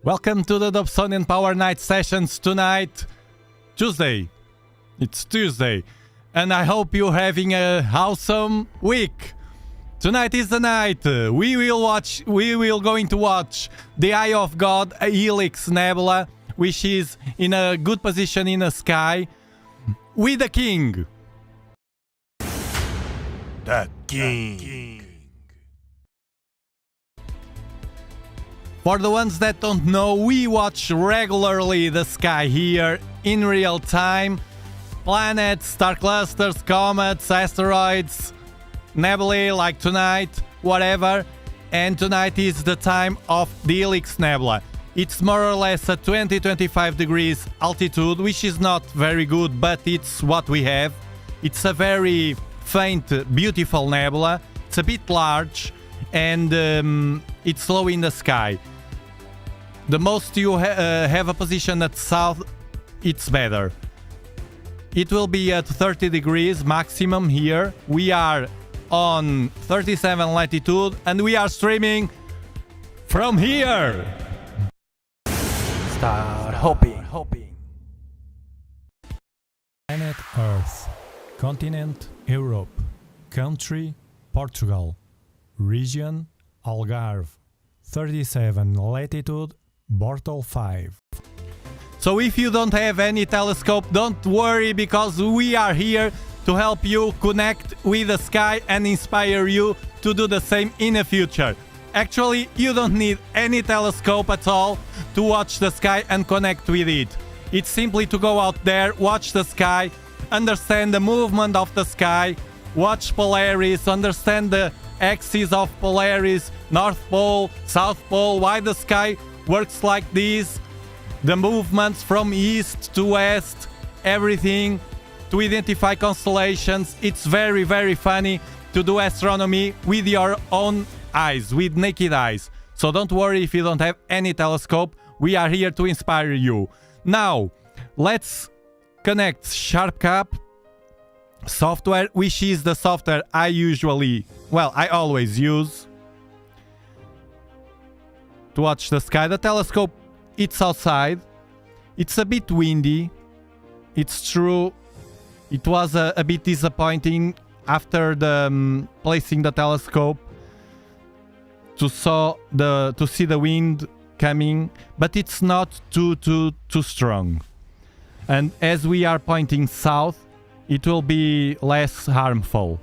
Welcome to the Dobsonian Power Night sessions tonight, Tuesday. It's Tuesday, and I hope you're having a awesome week. Tonight is the night. We will going to watch the Eye of God, a Helix Nebula, which is in a good position in the sky, with the King. The King. For the ones that don't know, we watch regularly the sky here in real time. Planets, star clusters, comets, asteroids, nebulae like tonight, whatever. And tonight is the time of the Helix Nebula. It's more or less at 20-25 degrees altitude, which is not very good, but it's what we have. It's a very faint, beautiful nebula. It's a bit large, and it's low in the sky. The most you have a position at south, it's better. It will be at 30 degrees maximum here. We are on 37 latitude and we are streaming from here. Start hoping. Planet Earth. Continent Europe. Country Portugal. Region Algarve. 37 latitude. Bortle 5. So if you don't have any telescope, don't worry, because we are here to help you connect with the sky and inspire you to do the same in the future. Actually, you don't need any telescope at all to watch the sky and connect with it. It's simply to go out there, watch the sky, understand the movement of the sky, watch Polaris, understand the axis of Polaris, North Pole, South Pole, why the sky works like this, the movements from east to west, everything, to identify constellations. It's very, very funny to do astronomy with your own eyes, with naked eyes. So don't worry if you don't have any telescope. We are here to inspire you. Now, let's connect SharpCap software, which is the software I always use to watch the sky. The telescope, it's outside. It's a bit windy. It's true. It was a bit disappointing after the placing the telescope to see the wind coming, but it's not too strong. And as we are pointing south, it will be less harmful.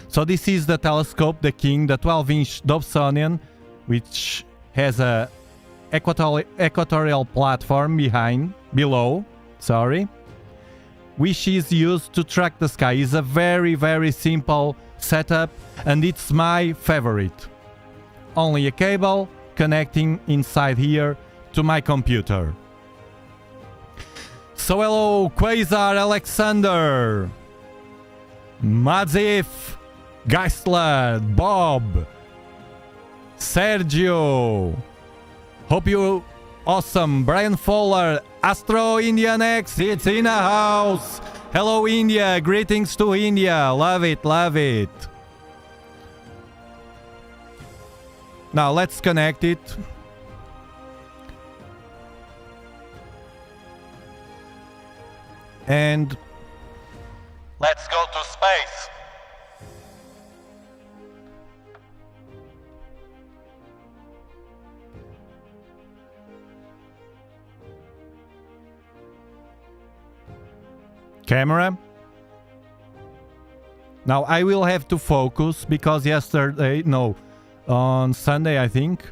So this is the telescope, the King, the 12-inch Dobsonian, which has a equatorial platform below, which is used to track the sky. It's a very, very simple setup, and it's my favorite. Only a cable connecting inside here to my computer. So hello, Quasar, Alexander, Madzif, Geistler, Bob, Sergio, hope you awesome, Brian Fowler, Astro Indian X, it's in a house. Hello India, greetings to India, love it. Now let's connect it. And let's go to space. Camera. Now I will have to focus because on Sunday I think,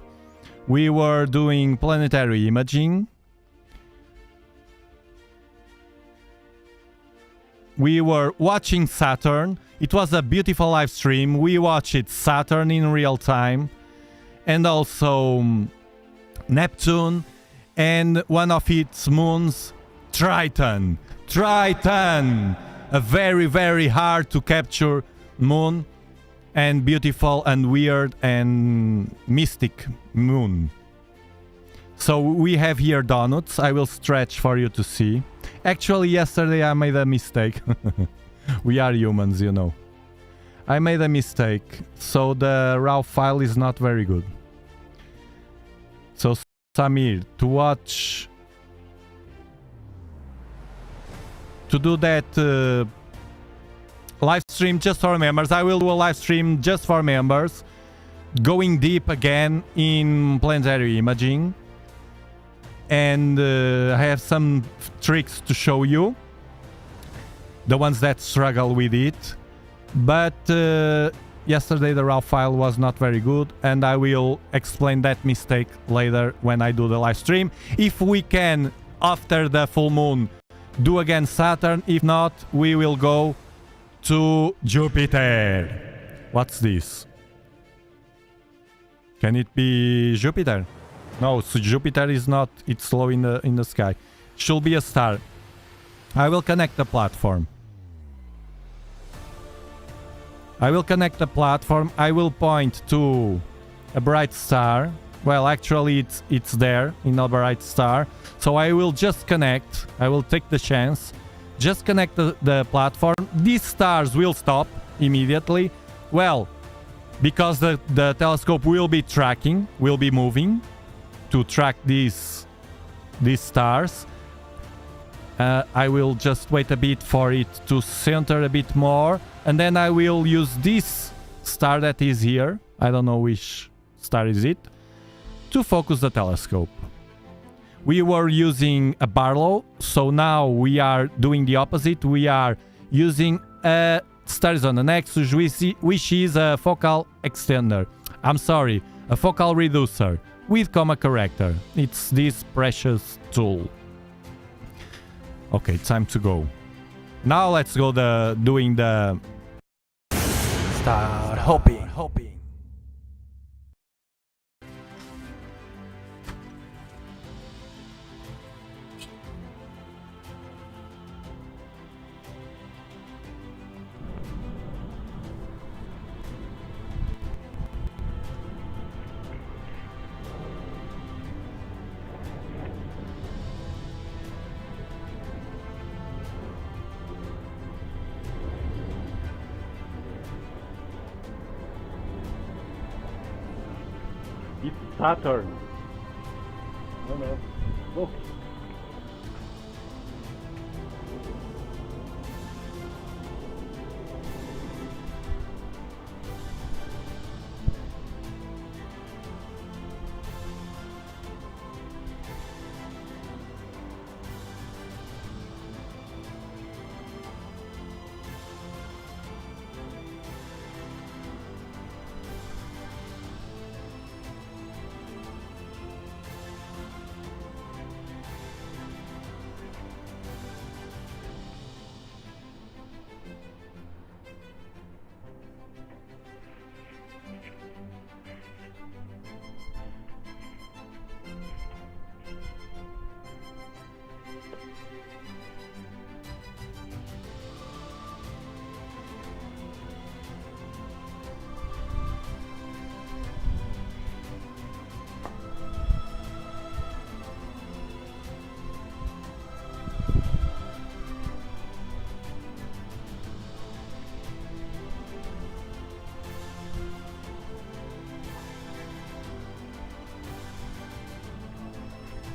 we were doing planetary imaging. We were watching Saturn. It was a beautiful live stream. We watched Saturn in real time. And also Neptune. And one of its moons, Triton. A very, very hard to capture moon. And beautiful and weird and mystic moon. So we have here donuts. I will stretch for you to see. Actually, yesterday I made a mistake. We are humans, you know. I made a mistake, so the raw file is not very good. So Samir to watch, to do that live stream just for members. I will do a live stream just for members, going deep again in planetary imaging, and I have some tricks to show you, the ones that struggle with it. But yesterday the raw file was not very good, and I will explain that mistake later when I do the live stream. If we can, after the full moon, do again Saturn. If not, we will go to Jupiter. What's this? Can it be Jupiter? No, so Jupiter is not. It's low in the sky. Should be a star. I will connect the platform. I will connect the platform. I will point to a bright star. Well, actually, it's there in a bright star. So I will just connect. I will take the chance. Just connect the platform. These stars will stop immediately. Well, because the telescope will be tracking, will be moving to track these stars. I will just wait a bit for it to center a bit more, and then I will use this star that is here, I don't know which star is it, to focus the telescope. We were using a Barlow, so now we are doing the opposite. We are using a stars on the nexus, which is a focal extender. I'm sorry, a focal reducer with comma corrector. It's this precious tool. Okay, time to go. Now let's go doing the Start hoping. It's Saturn. No. Look.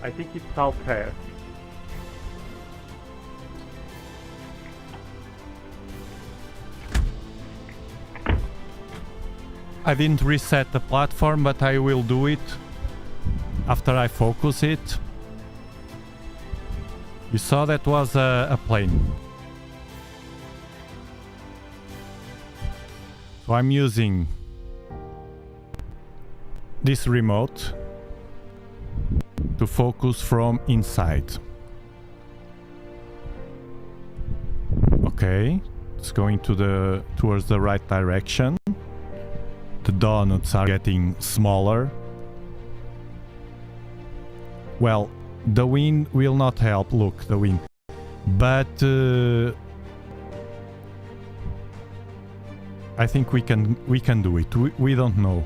I think it's south here. I didn't reset the platform, but I will do it after I focus it. You saw that was a plane. So I'm using this remote to focus from inside. Okay, it's going towards the right direction. The donuts are getting smaller. Well, the wind will not help. Look, the wind. But I think we can do it. We don't know.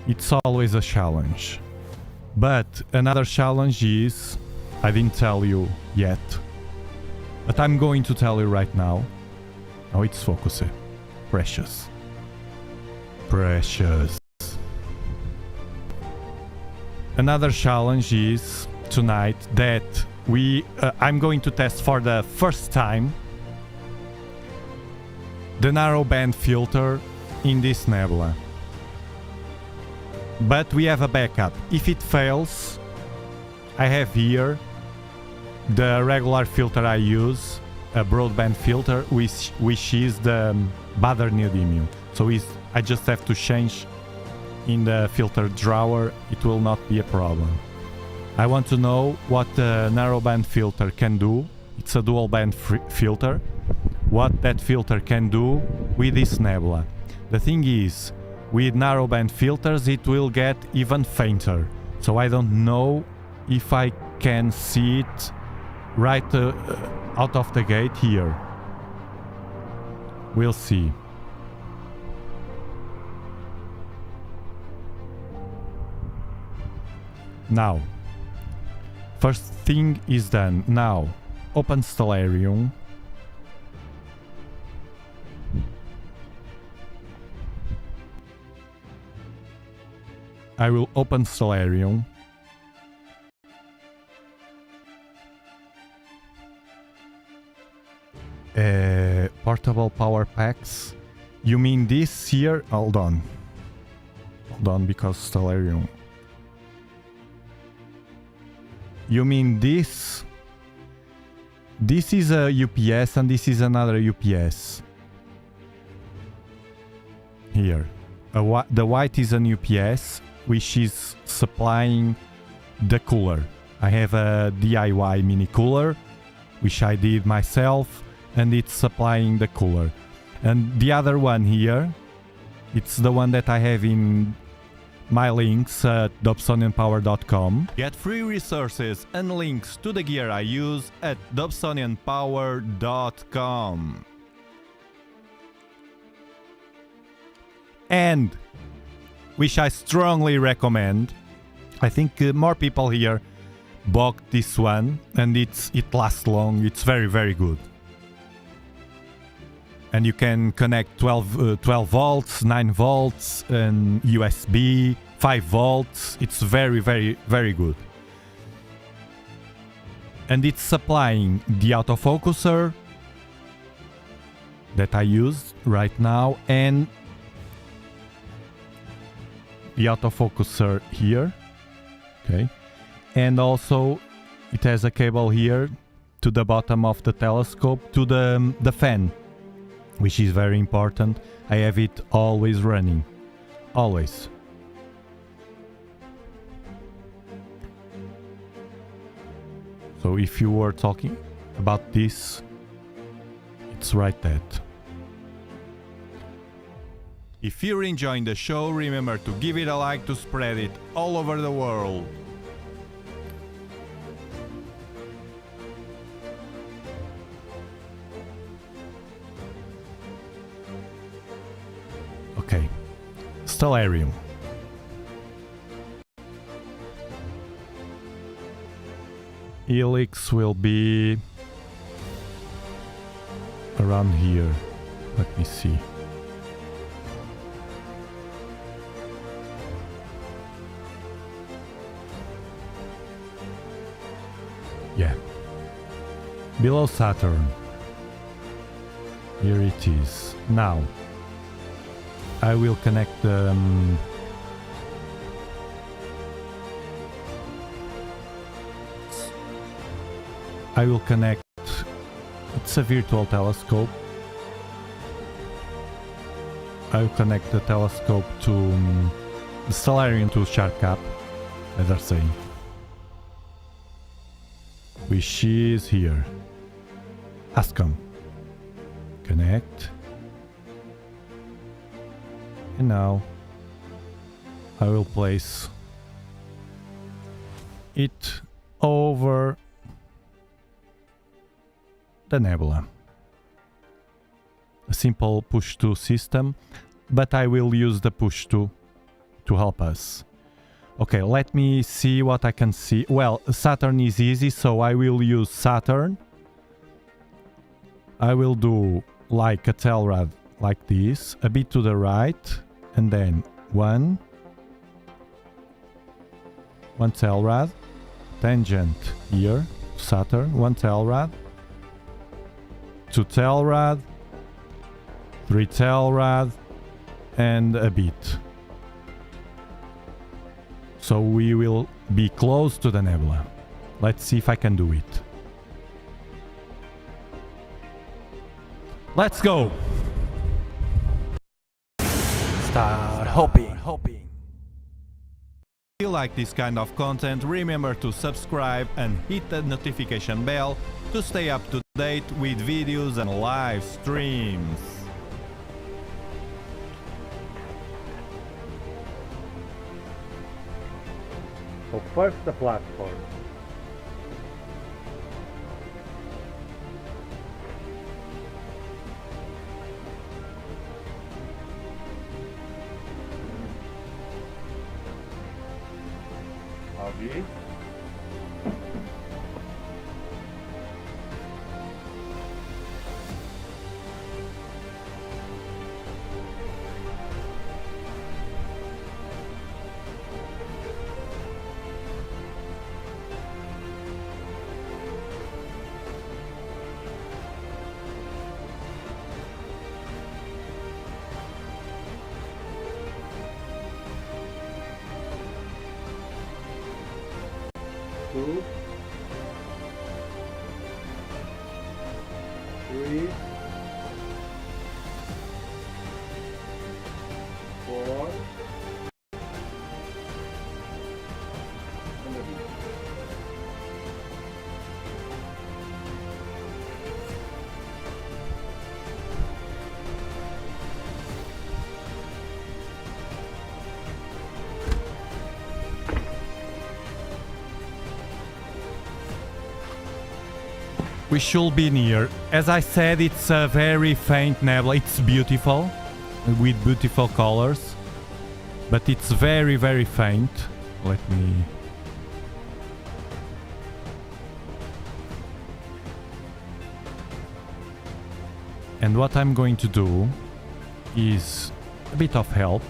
It's always a challenge. But another challenge is, I didn't tell you yet, but I'm going to tell you right now. Oh, it's focusing. Precious. Another challenge is tonight that I'm going to test for the first time the narrowband filter in this nebula. But we have a backup. If it fails, I have here the regular filter I use, a broadband filter, which is the Bader neodymium. So I just have to change in the filter drawer. It will not be a problem. I want to know what the narrowband filter can do. It's a dual band filter. What that filter can do with this nebula. The thing is, with narrowband filters it will get even fainter. So I don't know if I can see it right out of the gate here. We'll see. Now, first thing is done. Now, open Stellarium. I will open Stellarium. Portable power packs. You mean this here? Hold on. Hold on, because Stellarium. You mean this? This is a UPS and this is another UPS. Here. The white is an UPS, which is supplying the cooler. I have a DIY mini cooler, which I did myself, and it's supplying the cooler. And the other one here, it's the one that I have in my links at dobsonianpower.com. Get free resources and links to the gear I use at dobsonianpower.com. And, which I strongly recommend, I think more people here bought this one, and it lasts long. It's very, very good. And you can connect 12 volts, 9 volts, and USB, 5 volts. It's very, very, very good. And it's supplying the autofocuser that I use right now, and the autofocuser here. Okay. And also it has a cable here to the bottom of the telescope to the fan, which is very important. I have it always running. Always. So if you were talking about this, it's right that. If you're enjoying the show, remember to give it a like to spread it all over the world. Okay, Stellarium. Helix will be around here. Let me see. Yeah. Below Saturn. Here it is. Now, I will connect the... I will connect... It's a virtual telescope. I will connect the telescope to the Stellarium to Shark Cap, as I say. Which is here. ASCOM. Connect. And now I will place it over the nebula. A simple push-to system, but I will use the push-to help us. Okay, let me see what I can see. Well, Saturn is easy, so I will use Saturn. I will do like a tail rod like this, a bit to the right, and then 1, 1 Telrad, tangent here, Saturn, 1 Telrad, 2 Telrad, 3 Telrad, and a bit. So we will be close to the nebula. Let's see if I can do it. Let's go! Start hoping. If you like this kind of content, remember to subscribe and hit the notification bell to stay up to date with videos and live streams. So first the platform. Abi. Two, 3, 4, and a bit. We should be near. As I said, it's a very faint nebula. It's beautiful, with beautiful colors, but it's very, very faint. Let me... And what I'm going to do is a bit of help.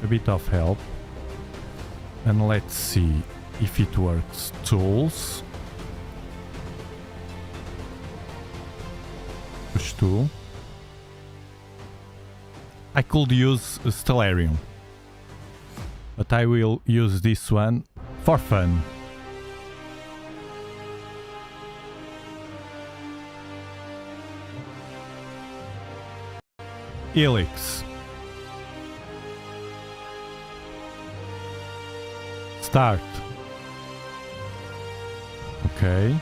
A bit of help. And let's see if it works. Tools. Push tool. I could use a Stellarium, but I will use this one for fun. Helix. Start. Okay.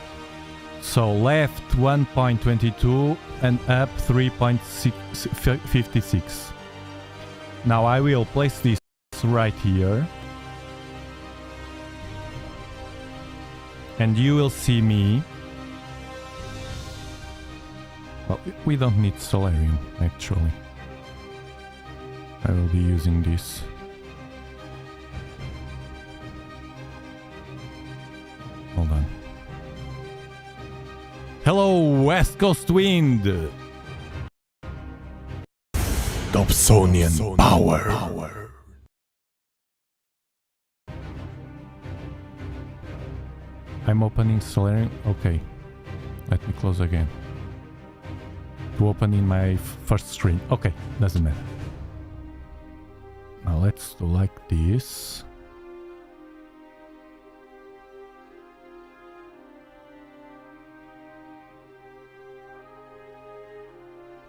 So left 1.22 and up 3.56. Now I will place this right here. And you will see me. Well, we don't need Stellarium, actually. I will be using this. Hold on. Hello, West Coast Wind! Dobsonian power. I'm opening Stellarium. Okay. Let me close again. To open in my first screen. Okay, doesn't matter. Now let's do like this.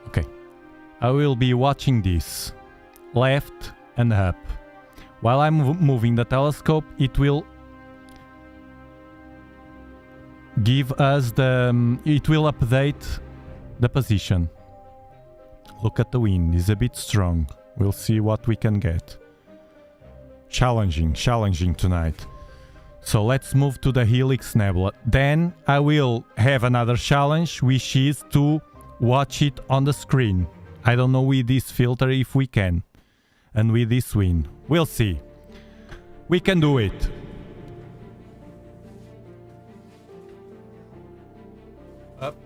Okay, I will be watching this, left and up. While I'm moving the telescope, it will give us it will update the position. Look at the wind, it's a bit strong. We'll see what we can get. Challenging tonight. So let's move to the Helix Nebula. Then I will have another challenge, which is to watch it on the screen. I don't know with this filter if we can. And with this wind. We'll see. We can do it. Up.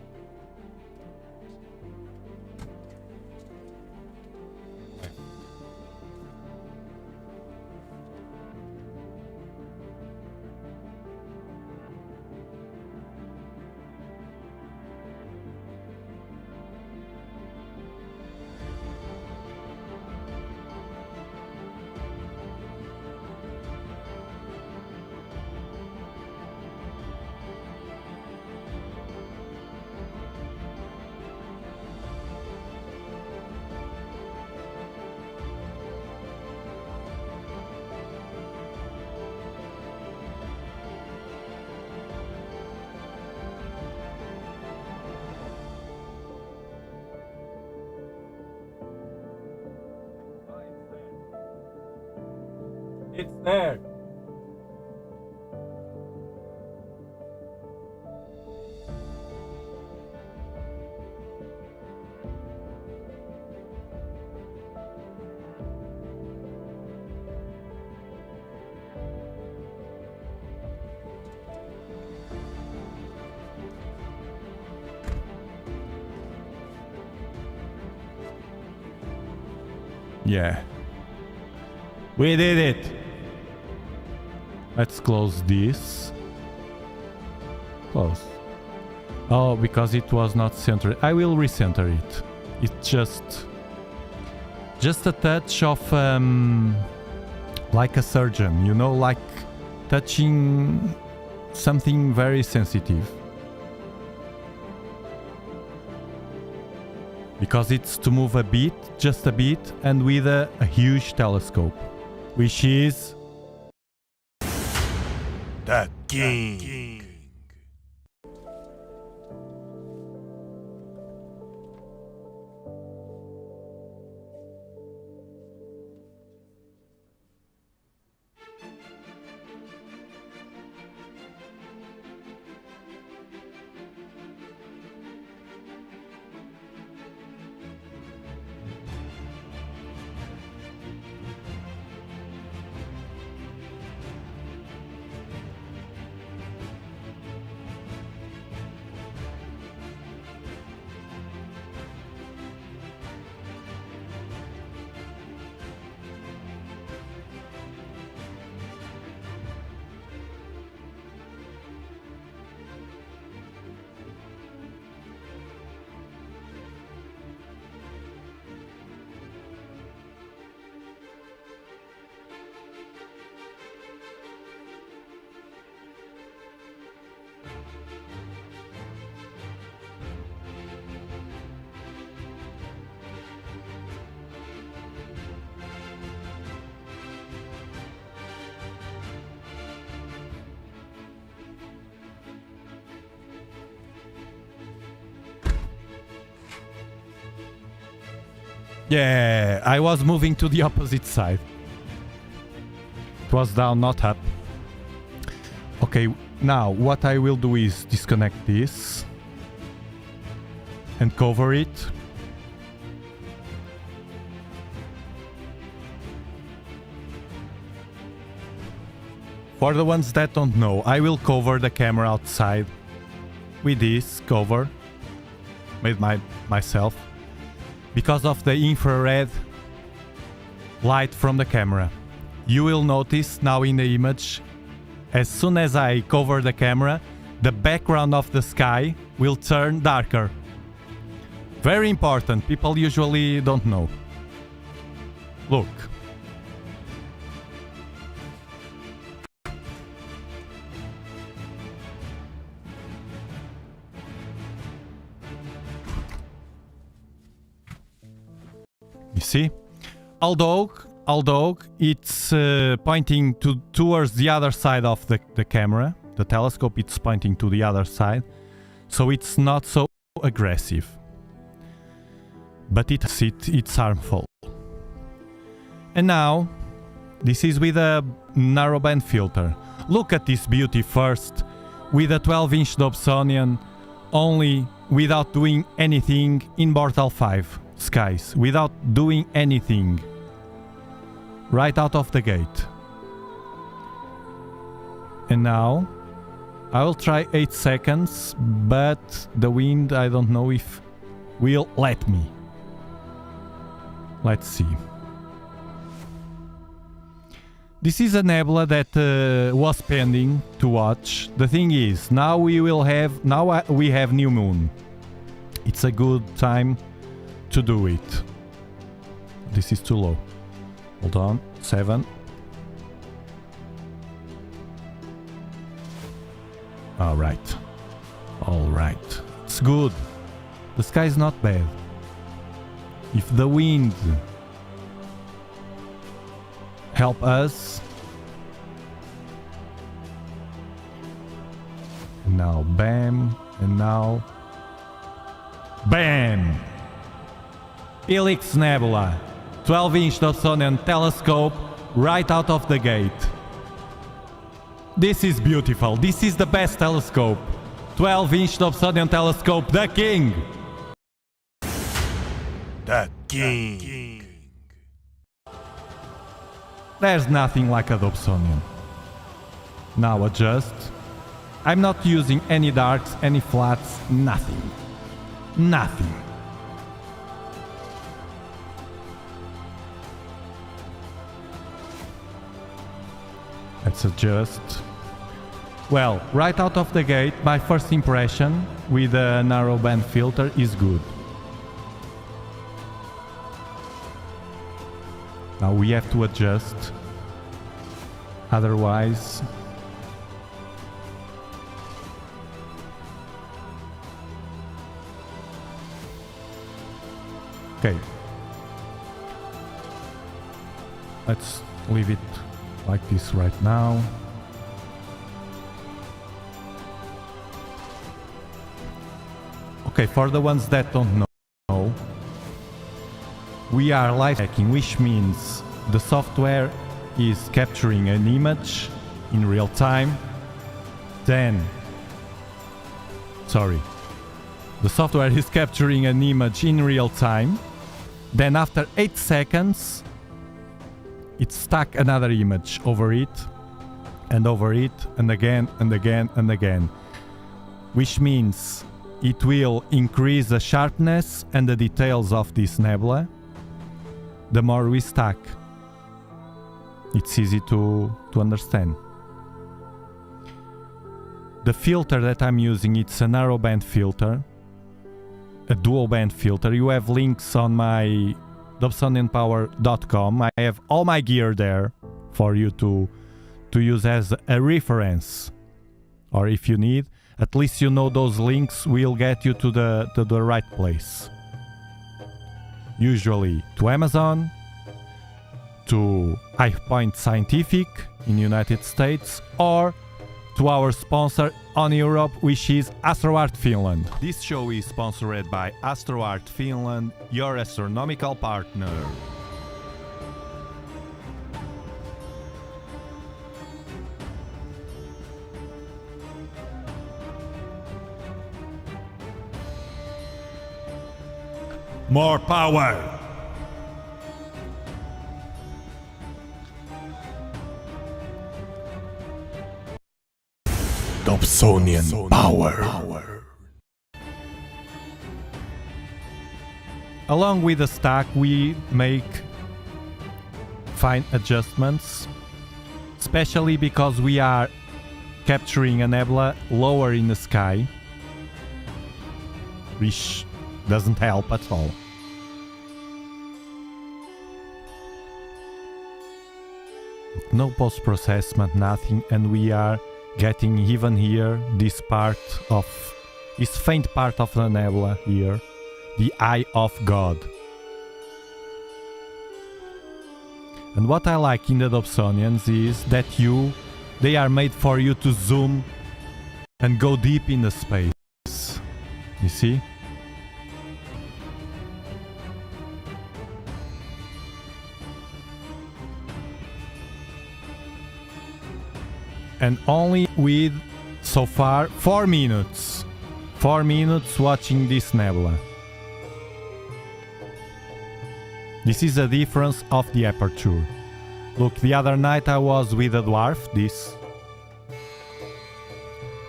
It's there. Yeah. We did it. Let's close this. Close. Oh, because it was not centered. I will recenter it. It's just a touch of like a surgeon, you know, like touching something very sensitive. Because it's to move a bit, just a bit, and with a huge telescope, which is the king. Yeah, I was moving to the opposite side. It was down, not up. Okay, now what I will do is disconnect this and cover it. For the ones that don't know, I will cover the camera outside with this cover made myself. Because of the infrared light from the camera. You will notice now in the image, as soon as I cover the camera, the background of the sky will turn darker. Very important, people usually don't know. Look. You see, although it's pointing towards the other side of the camera, the telescope, it's pointing to the other side, so it's not so aggressive. But it's harmful. And now, this is with a narrowband filter. Look at this beauty first, with a 12-inch Dobsonian, only without doing anything in Portal 5. Skies, without doing anything, right out of the gate. And now I will try 8 seconds, but the wind, I don't know if will let me. Let's see. This is a nebula that was pending to watch. The thing is, now we have new moon. It's a good time to do it. This is too low. Hold on. 7. Alright. Alright. It's good. The sky is not bad. If the wind help us. Now bam. And now bam! Helix Nebula, 12-inch Dobsonian telescope right out of the gate. This is beautiful. This is the best telescope. 12-inch Dobsonian telescope, the king! The king. There's nothing like a Dobsonian. Now adjust. I'm not using any darks, any flats, nothing. Nothing. Let's adjust. Well, right out of the gate, my first impression with a narrowband filter is good. Now we have to adjust. Otherwise... Okay. Let's leave it like this right now. Okay, for the ones that don't know, we are live tracking, which means the software is capturing an image in real time. The software is capturing an image in real time. Then after 8 seconds, it stuck another image over it, and again, and again, and again. Which means it will increase the sharpness and the details of this nebula the more we stack. It's easy to understand. The filter that I'm using, it's a narrowband filter, a dual band filter. You have links on my Dobsonianpower.com. I have all my gear there for you to use as a reference, or if you need, at least you know those links will get you to the right place. Usually to Amazon, to HighPoint Scientific in the United States, or to our sponsor on Europe, which is AstroArt Finland. This show is sponsored by AstroArt Finland, your astronomical partner. More power! Dobsonian power. Along with the stack, we make fine adjustments, especially because we are capturing a nebula lower in the sky, which doesn't help at all. No post-processment, nothing, and we are getting even here this faint part of the nebula here, the Eye of God. And what I like in the Dobsonians is that they are made for you to zoom and go deep in the space. You see? And only with, so far, 4 minutes. 4 minutes watching this nebula. This is a difference of the aperture. Look, the other night I was with a dwarf, this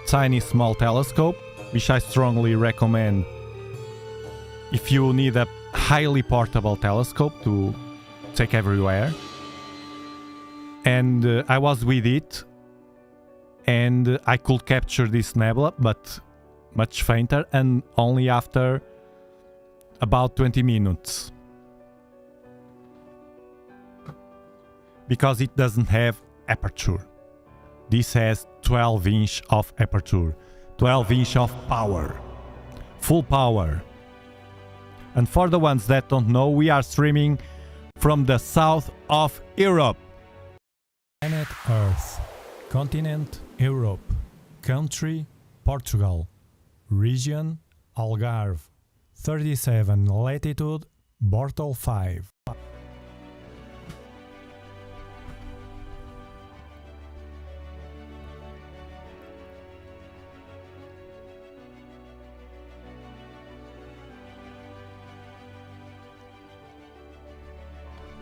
tiny small telescope, which I strongly recommend if you need a highly portable telescope to take everywhere. And I was with it, and I could capture this nebula, but much fainter, and only after about 20 minutes. Because it doesn't have aperture. This has 12-inch of aperture, 12-inch of power, full power. And for the ones that don't know, we are streaming from the south of Europe. Planet Earth, continent Europe, country Portugal, region Algarve, 37 latitude, Bortle 5.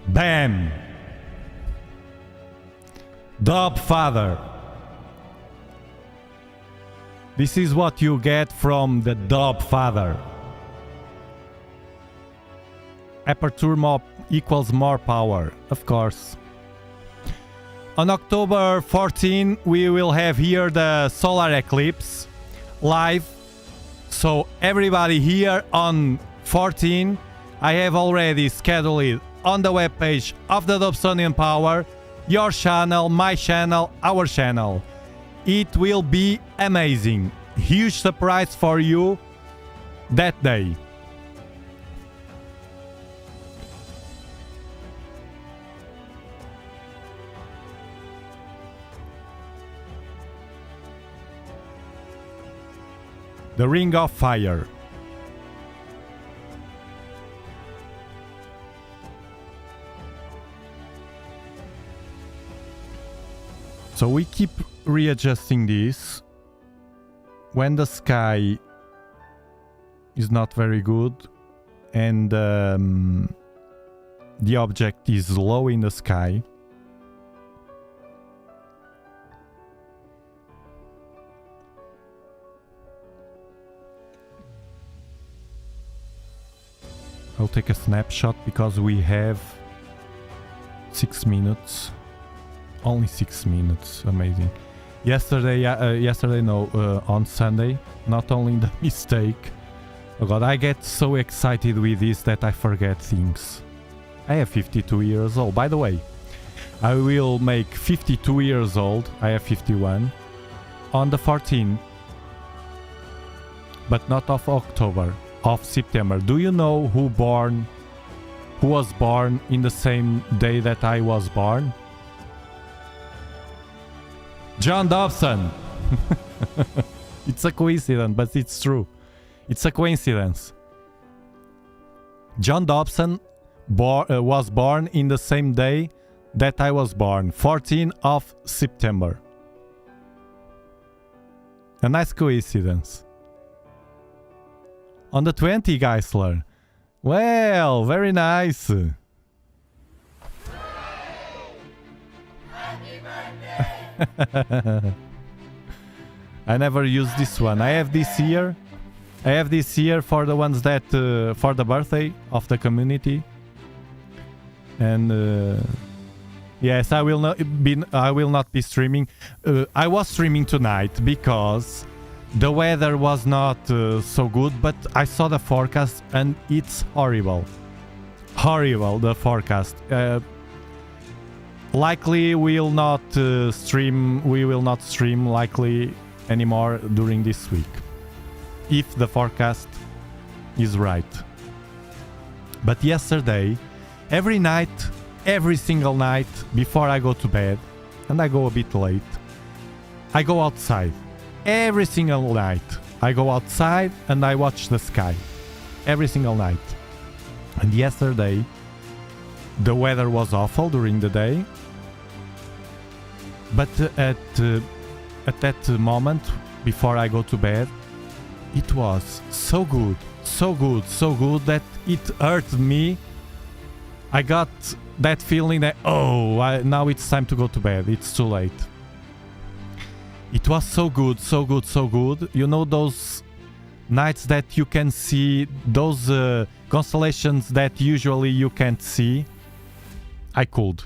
Bam! Dob Father. This is what you get from the Dob Father. Aperture more equals more power, of course. On October 14, we will have here the solar eclipse live. So everybody here on 14, I have already scheduled it on the webpage of the Dobsonian Power, your channel, my channel, our channel. It will be amazing. Huge surprise for you that day. The Ring of Fire. So we keep readjusting this when the sky is not very good and the object is low in the sky. I'll take a snapshot because we have 6 minutes. Only 6 minutes. Amazing. On Sunday. Not only the mistake. Oh god, I get so excited with this that I forget things. I have 52 years old. By the way, I will make 52 years old. I have 51. On the 14th. But not of October. Of September. Do you know who was born in the same day that I was born? John Dobson. It's a coincidence, but it's true. It's a coincidence. John Dobson was born in the same day that I was born, 14th of September. A nice coincidence. On the 20th, Geisler. Well, very nice. I never used this one. I have this here. I have this here for the ones that for the birthday of the community. And yes, I will not be streaming. I was streaming tonight because the weather was not so good, but I saw the forecast and it's horrible. Horrible, the forecast. Likely we will not stream likely anymore during this week. If the forecast is right. But yesterday, every night, every single night, before I go to bed, and I go a bit late, I go outside. Every single night, I go outside and I watch the sky. Every single night. And yesterday, the weather was awful during the day. But at that moment, before I go to bed, it was so good, so good, so good that it hurt me. I got that feeling that, now it's time to go to bed. It's too late. It was so good, so good, so good. You know those nights that you can see, those constellations that usually you can't see? I could.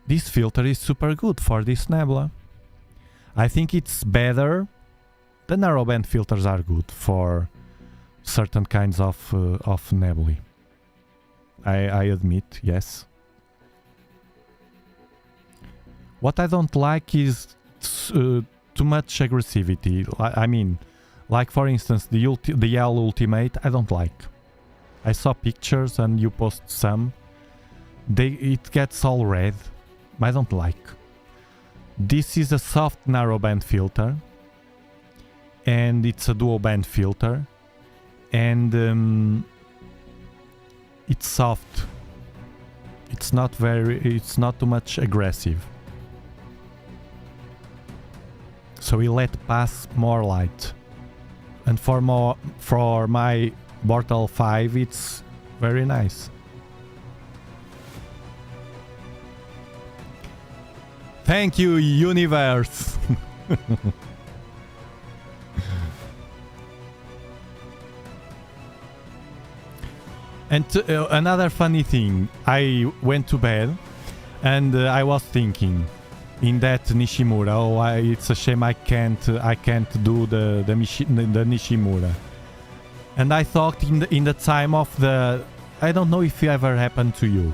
This filter is super good for this nebula. I think it's better. The narrowband filters are good for certain kinds of nebulae. I admit, yes. What I don't like is too much aggressivity. I mean, like for instance, the Yell Ultimate, I don't like. I saw pictures and you post some. It gets all red. I don't like. This is a soft narrowband filter. And it's a dual band filter. And it's soft. It's not too much aggressive. So we let pass more light. And for my Portal 5, it's very nice. Thank you, universe. And another funny thing, I went to bed and I was thinking in that Nishimura, it's a shame I can't do the Nishimura. And I thought in the time of the, I don't know if it ever happened to you,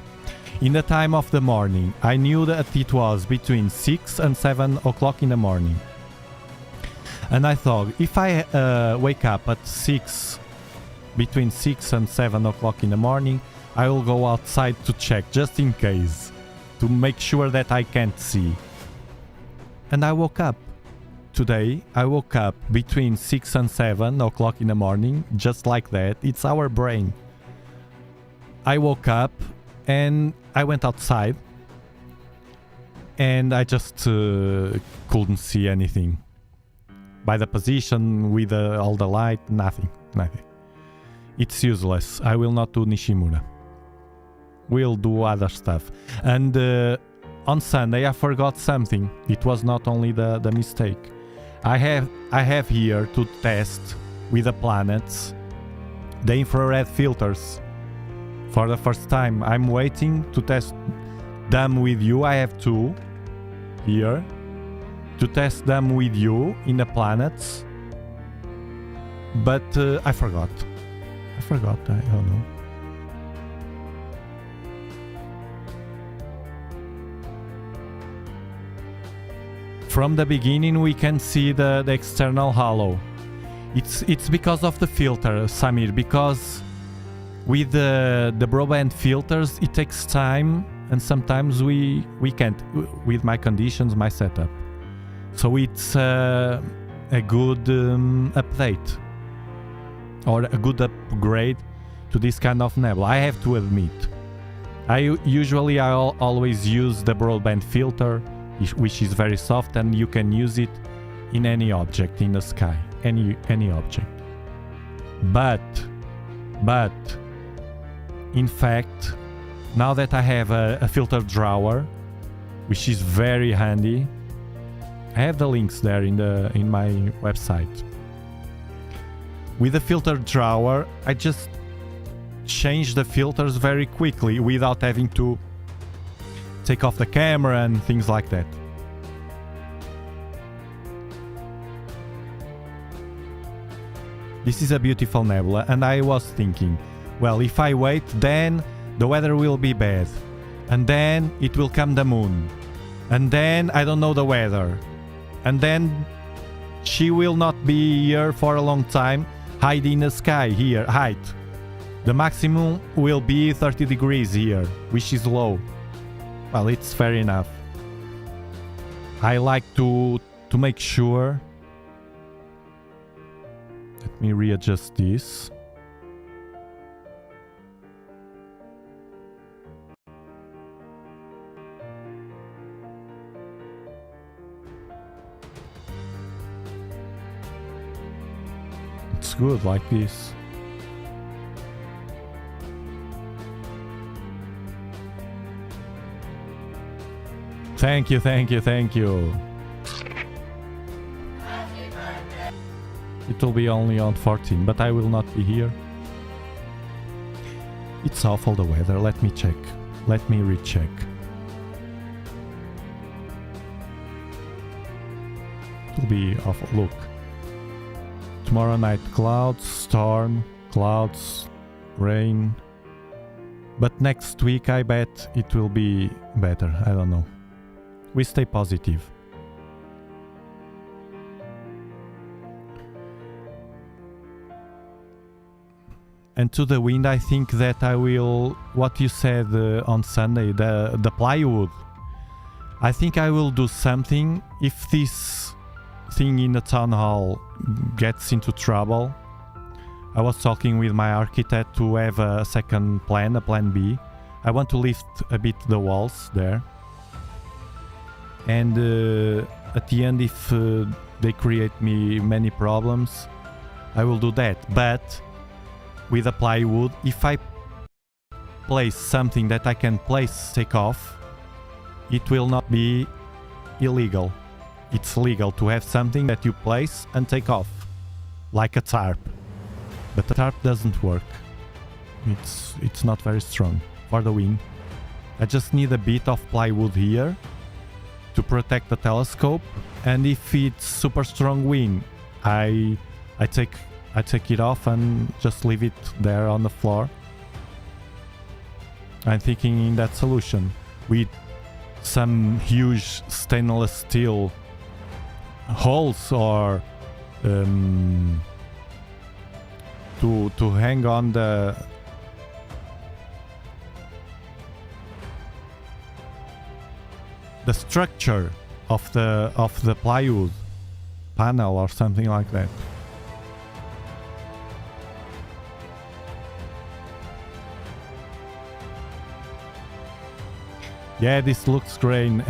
in the time of the morning, I knew that it was between 6 and 7 o'clock in the morning. And I thought, if I wake up at between 6 and 7 o'clock in the morning, I will go outside to check, just in case, to make sure that I can't see. And I woke up. Today, I woke up between 6 and 7 o'clock in the morning, just like that. It's our brain. I woke up and I went outside and I just couldn't see anything. By the position, with all the light, nothing. It's useless. I will not do Nishimura. We'll do other stuff. And on Sunday I forgot something. It was not only the mistake. I have here to test with the planets the infrared filters. For the first time, I'm waiting to test them with you. I have 2 here to test them with you in the planets. But I forgot. I don't know. From the beginning we can see the external halo. It's because of the filter, Samir, because with the broadband filters it takes time and sometimes we can't, with my conditions, my setup. So it's a good update or a good upgrade to this kind of Nebula, I have to admit. I always use the broadband filter, which is very soft, and you can use it in any object in the sky, any object. But in fact, now that I have a filter drawer, which is very handy, I have the links there in my website. With the filter drawer, I just change the filters very quickly without having to take off the camera and things like that. This is a beautiful nebula, and I was thinking, well, if I wait, then the weather will be bad, and then it will come the moon, and then I don't know the weather, and then she will not be here for a long time, hide in the sky here, height. The maximum will be 30 degrees here, which is low. Well, it's fair enough. I like to make sure. Let me readjust this. It's good like this. Thank you. It will be only on 14, but I will not be here. It's awful, the weather. Let me check. Let me recheck. It will be awful. Look. Tomorrow night, clouds, storm, clouds, rain. But next week, I bet it will be better. I don't know. We stay positive. And to the wind, I think that I will, what you said on Sunday, the plywood. I think I will do something if this thing in the town hall gets into trouble. I was talking with my architect to have a second plan, a plan B. I want to lift a bit the walls there. And at the end, if they create me many problems, I will do that. But with a plywood, if I place something that I can take off, it will not be illegal. It's legal to have something that you place and take off, like a tarp. But the tarp doesn't work. It's not very strong for the wind. I just need a bit of plywood here to protect the telescope, and if it's super strong wind, I take it off and just leave it there on the floor. I'm thinking in that solution with some huge stainless steel holes or to hang on the structure of the plywood panel or something like that. Yeah, this looks great.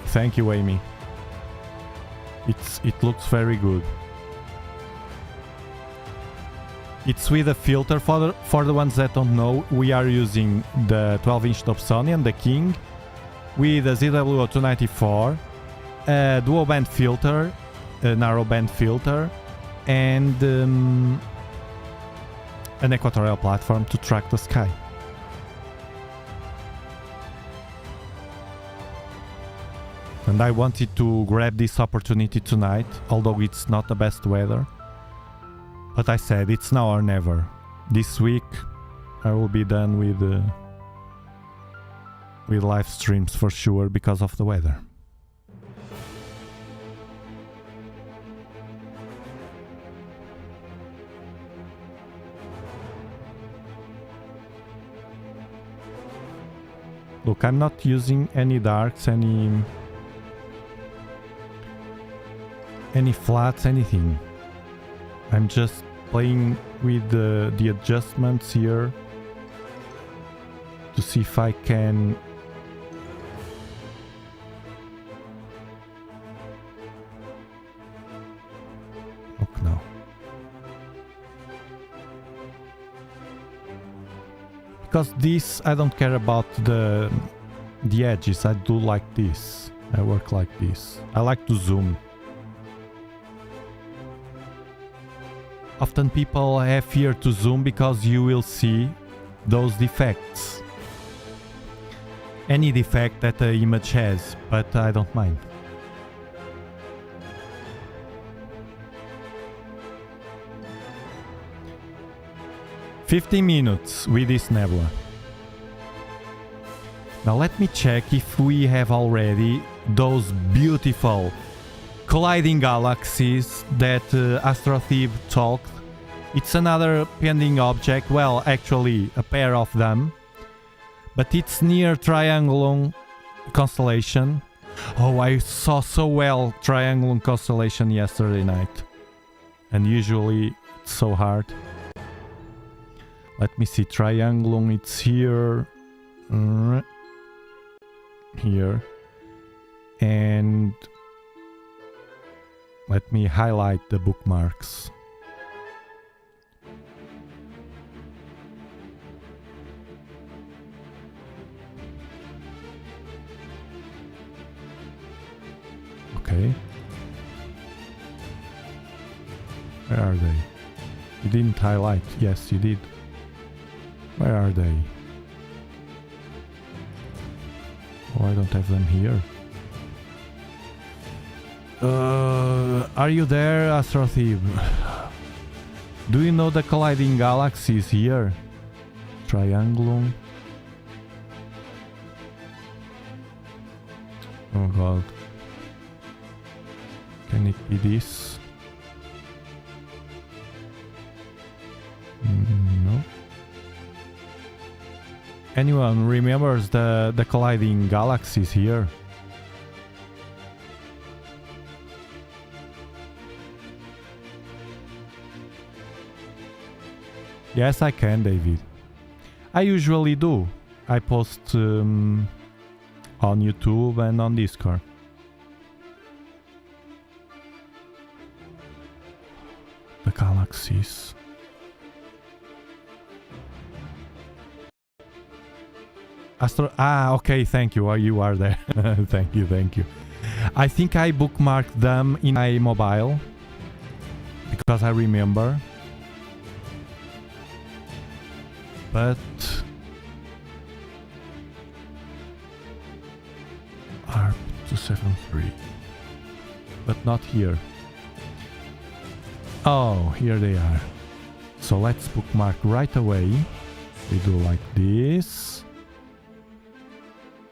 Thank you, Amy. It looks very good. It's with a filter. For the ones that don't know, we are using the 12-inch Dobsonian, the King, with a ZW294, a dual band filter, a narrow band filter, and an equatorial platform to track the sky. And I wanted to grab this opportunity tonight, although it's not the best weather. But I said it's now or never. This week I will be done with live streams for sure because of the weather. Look, I'm not using any darks, any flats, anything. I'm just playing with the adjustments here to see if I can look now. Because this, I don't care about the edges. I do like this. I work like this. I like to zoom. Often people have fear to zoom because you will see those defects. Any defect that the image has, but I don't mind. "50 minutes with this nebula." Now let me check if we have already those beautiful colliding galaxies that Astrothebe talked. It's another pending object, well, actually a pair of them, but it's near Triangulum constellation. Oh, I saw so well Triangulum constellation yesterday night, and usually it's so hard. Let me see, Triangulum, it's here, here, and let me highlight the bookmarks. Okay. Where are they? You didn't highlight. Yes, you did. Where are they? Oh, I don't have them here. Are you there, Astrothebe? Do you know the colliding galaxies here? Triangulum. Oh god. Can it be this? No. Anyone remembers the colliding galaxies here? Yes, I can, David. I usually do. I post on YouTube and on the galaxies. Okay, thank you. You are there. Thank you, thank you. I think I bookmarked them in my mobile because I remember. But ARP 273. But not here. Oh, here they are. So let's bookmark right away. We do like this.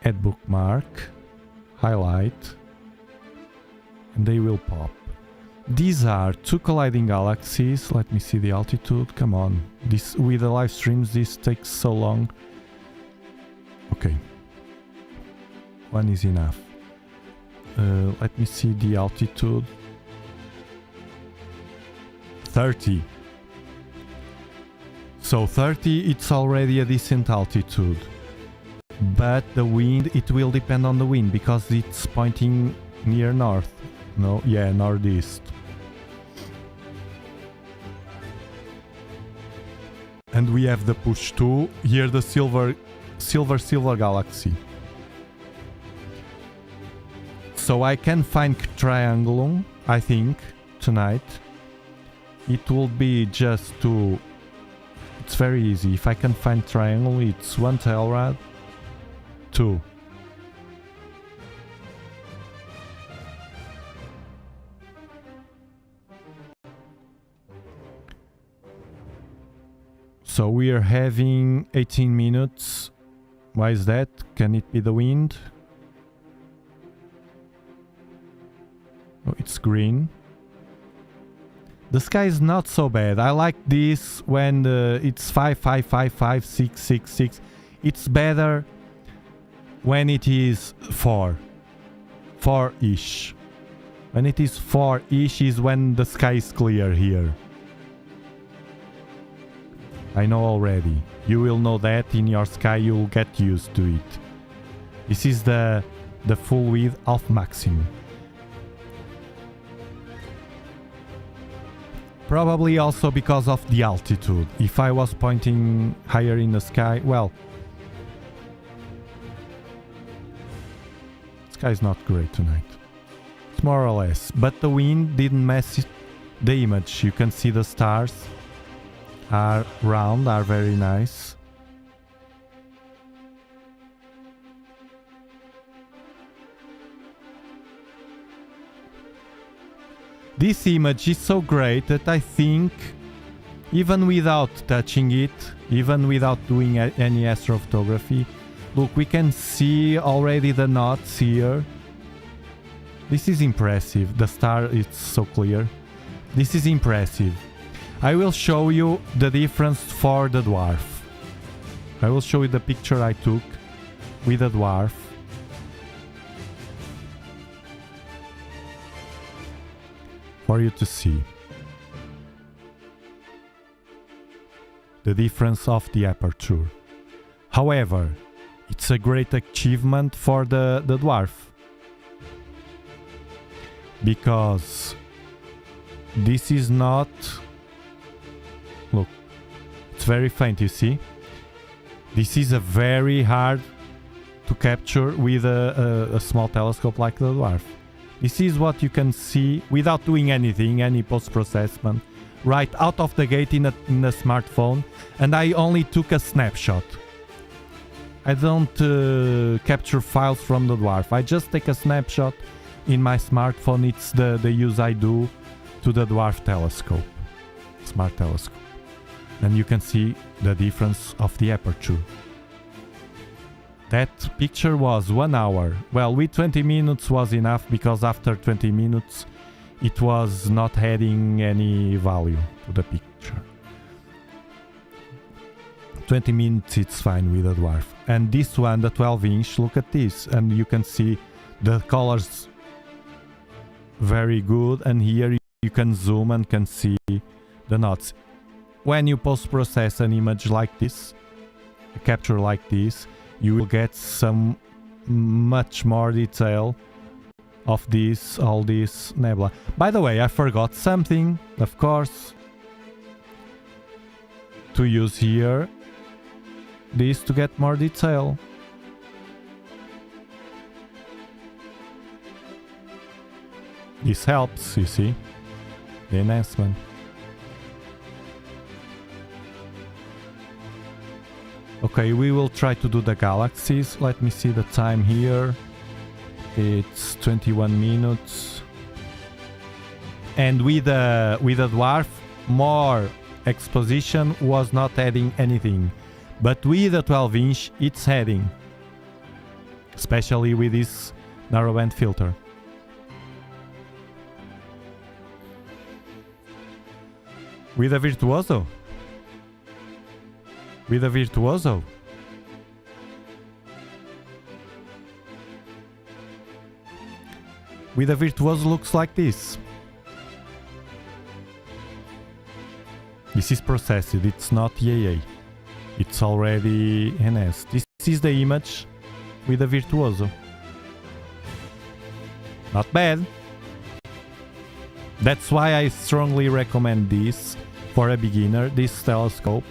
Add bookmark. Highlight. And they will pop. These are two colliding galaxies. Let me see the altitude. Come on. This with the live streams, this takes so long. Okay. One is enough. Let me see the altitude. 30. So 30, it's already a decent altitude. But the wind, it will depend on the wind because it's pointing near north. No, yeah, northeast. And we have the push 2, here the silver galaxy. So I can find triangulum, I think, tonight. It will be just to... It's very easy. If I can find triangle, it's 1 tail rad, 2. So we are having 18 minutes. Why is that? Can it be the wind? Oh, it's green. The sky is not so bad. I like this when it's 5, 5, 5, 5, 6, 6, 6. It's better when it is 4. 4-ish. When it is 4-ish is when the sky is clear here. I know already. You will know that in your sky, you will get used to it. This is the full width of maximum. Probably also because of the altitude. If I was pointing higher in the sky, well... The sky is not great tonight. It's more or less. But the wind didn't mess the image. You can see the stars are round, are very nice. This image is so great that I think, even without touching it, even without doing any astrophotography, look, we can see already the knots here. This is impressive. The star is so clear. This is impressive. I will show you the difference for the dwarf. I will show you the picture I took with the dwarf. For you to see the difference of the aperture. However, it's a great achievement for the dwarf. Because this is not... Look, it's very faint, you see? This is a very hard to capture with a small telescope like the dwarf. This is what you can see without doing anything, any post-processment, right out of the gate in a smartphone, and I only took a snapshot. I don't capture files from the dwarf, I just take a snapshot in my smartphone. It's the use I do to the dwarf telescope, smart telescope. And you can see the difference of the aperture. That picture was 1 hour. Well, with 20 minutes was enough because after 20 minutes it was not adding any value to the picture. 20 minutes it's fine with the dwarf. And this one, the 12-inch, look at this, and you can see the colors very good, and here you can zoom and can see the knots. When you post-process an image like this, a capture like this, you will get some much more detail of this, all this nebula. By the way, I forgot something, of course. to use here this to get more detail. This helps, you see, the enhancement. Okay, we will try to do the galaxies. Let me see the time here. It's 21 minutes. And with a dwarf, more exposition was not adding anything. But with a 12-inch, it's adding. Especially with this narrowband filter. With a Virtuoso. With a Virtuoso. With a Virtuoso looks like this. This is processed, it's not EAA. It's already enhanced. This is the image with a Virtuoso. Not bad. That's why I strongly recommend this for a beginner, this telescope,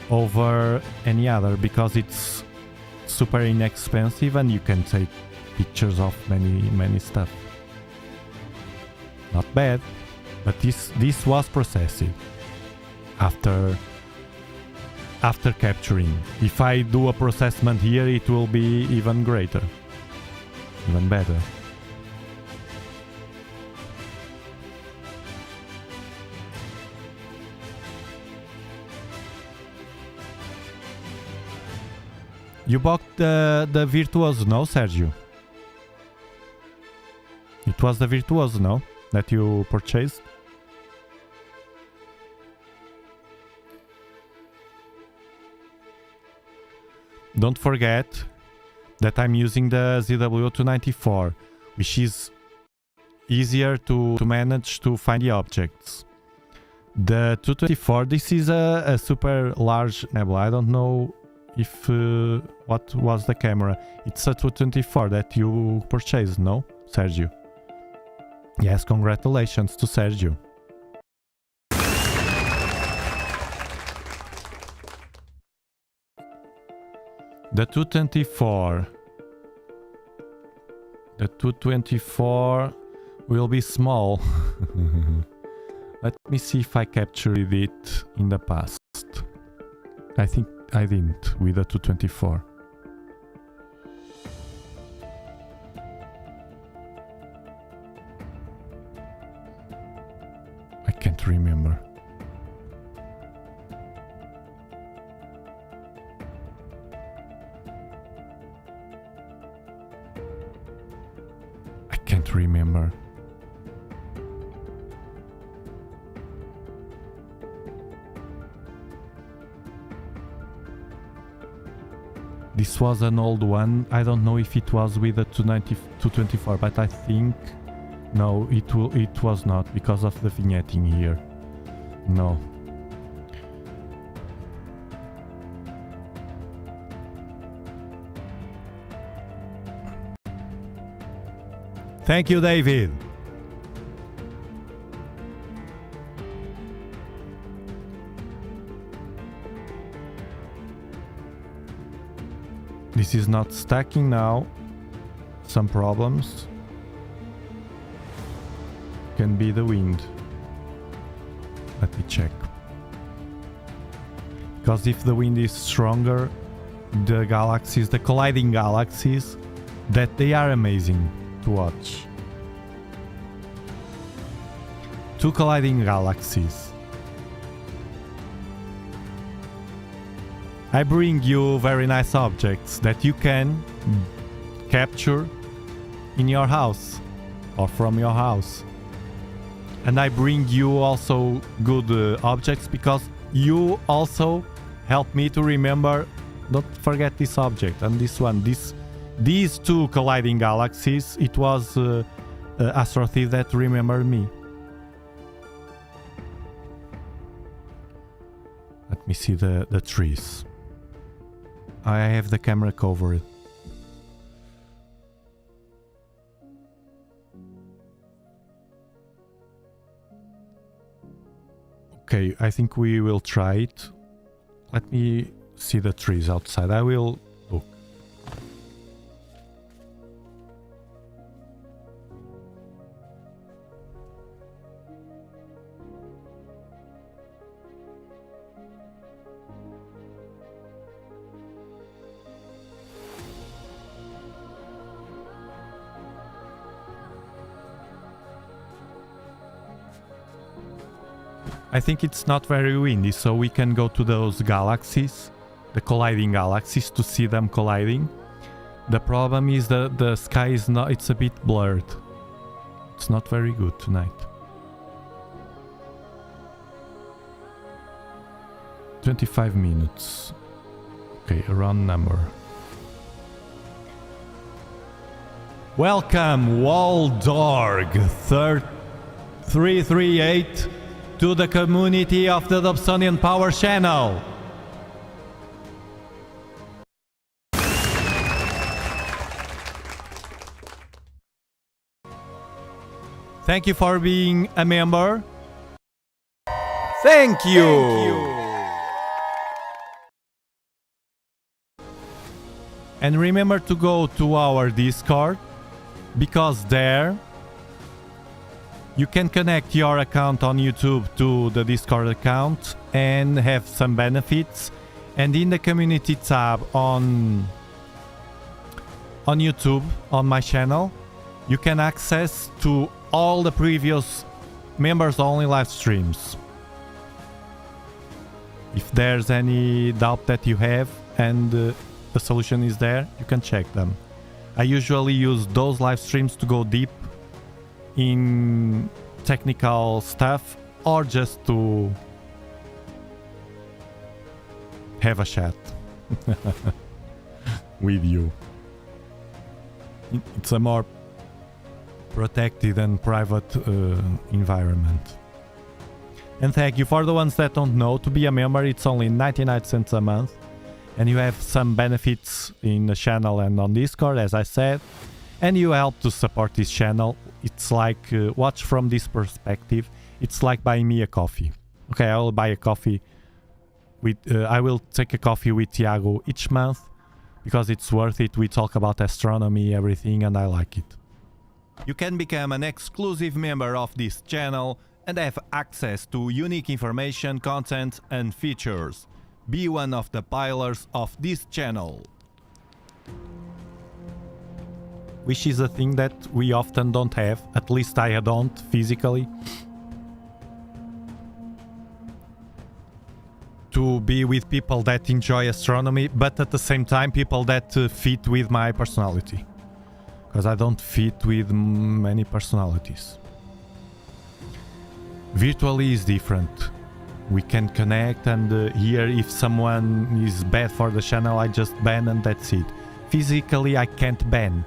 over any other, because it's super inexpensive and you can take pictures of many stuff. Not bad, but this was processed after capturing. If I do a processment here, it will be even greater, even better. You bought the Virtuoso, no, Sergio? It was the Virtuoso, no? That you purchased? Don't forget that I'm using the ZW294, which is easier to manage to find the objects. The 224, this is a super large Nebula. I don't know if what was the camera. It's a 224 that you purchased, no, Sergio? Yes, congratulations to Sergio. The 224 will be small. Let me see if I captured it in the past. I think I didn't with the 224. I can't remember. I can't remember. This was an old one. I don't know if it was with the 224, but I think no, it was not because of the vignetting here. No. Thank you, David. This is not stacking now. Some problems. Can be the wind. Let me check. Because if the wind is stronger, the galaxies, the colliding galaxies, that they are amazing to watch. Two colliding galaxies. I bring you very nice objects that you can capture in your house or from your house. And I bring you also good objects because you also help me to remember, don't forget this object and this one. These two colliding galaxies, it was Astro Thief that remembered me. Let me see the trees. I have the camera covered. Okay, I think we will try it. Let me see the trees outside. I will look. I think it's not very windy, so we can go to those galaxies, the colliding galaxies, to see them colliding. The problem is that the sky is not, it's a bit blurred. It's not very good tonight. 25 minutes. Okay, a round number. Welcome, Waldorg 338 to the community of the Dobsonian Power Channel. Thank you for being a member. Thank you. And remember to go to our Discord, because there you can connect your account on YouTube to the Discord account and have some benefits. And in the community tab on YouTube, on my channel, you can access to all the previous members only live streams. If there's any doubt that you have and the solution is there, you can check them. I usually use those live streams to go deep in technical stuff, or just to have a chat with you. It's a more protected and private environment. And thank you. For the ones that don't know, to be a member it's only 99 cents a month, and you have some benefits in the channel and on Discord, as I said, and you help to support this channel. It's like, watch from this perspective, it's like buying me a coffee. Okay, I will buy a coffee with, I will take a coffee with Tiago each month, because it's worth it. We talk about astronomy, everything, and I like it. You can become an exclusive member of this channel and have access to unique information, content and features. Be one of the pillars of this channel. Which is a thing that we often don't have, at least I don't physically. To be with people that enjoy astronomy, but at the same time people that fit with my personality. Because I don't fit with many personalities. Virtually is different. We can connect, and here if someone is bad for the channel, I just ban and that's it. Physically I can't ban.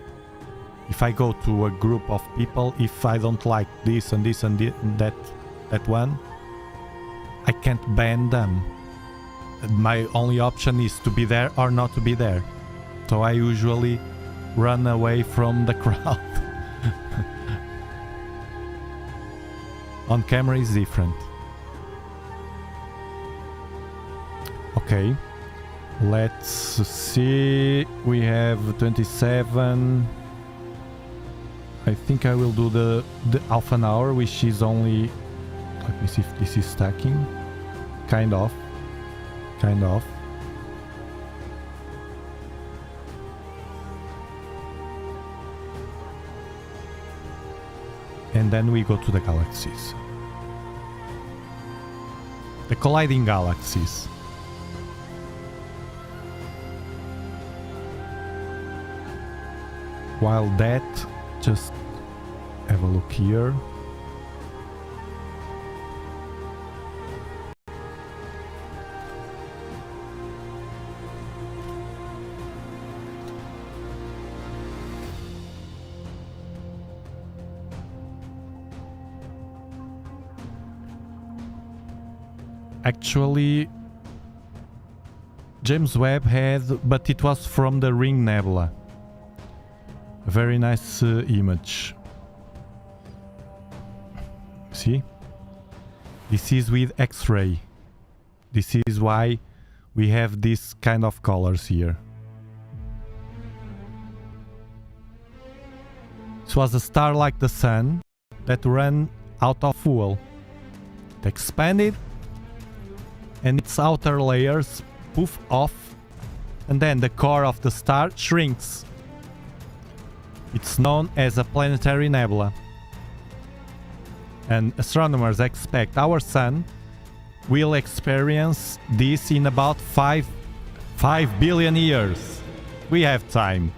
If I go to a group of people, if I don't like this and this and that one, I can't ban them. My only option is to be there or not to be there. So I usually run away from the crowd. On camera is different. Okay, let's see. We have 27. I think I will do the half an hour, which is only, let me see if this is stacking. Kind of. And then we go to the galaxies. The colliding galaxies. While that, just have a look here. Actually, James Webb had, but it was from the Ring Nebula. A very nice image. See? This is with X-ray. This is why we have this kind of colors here. This was a star like the Sun that ran out of fuel. It expanded and its outer layers poof off, and then the core of the star shrinks. It's known as a planetary nebula. And astronomers expect our Sun will experience this in about 5 billion years. We have time.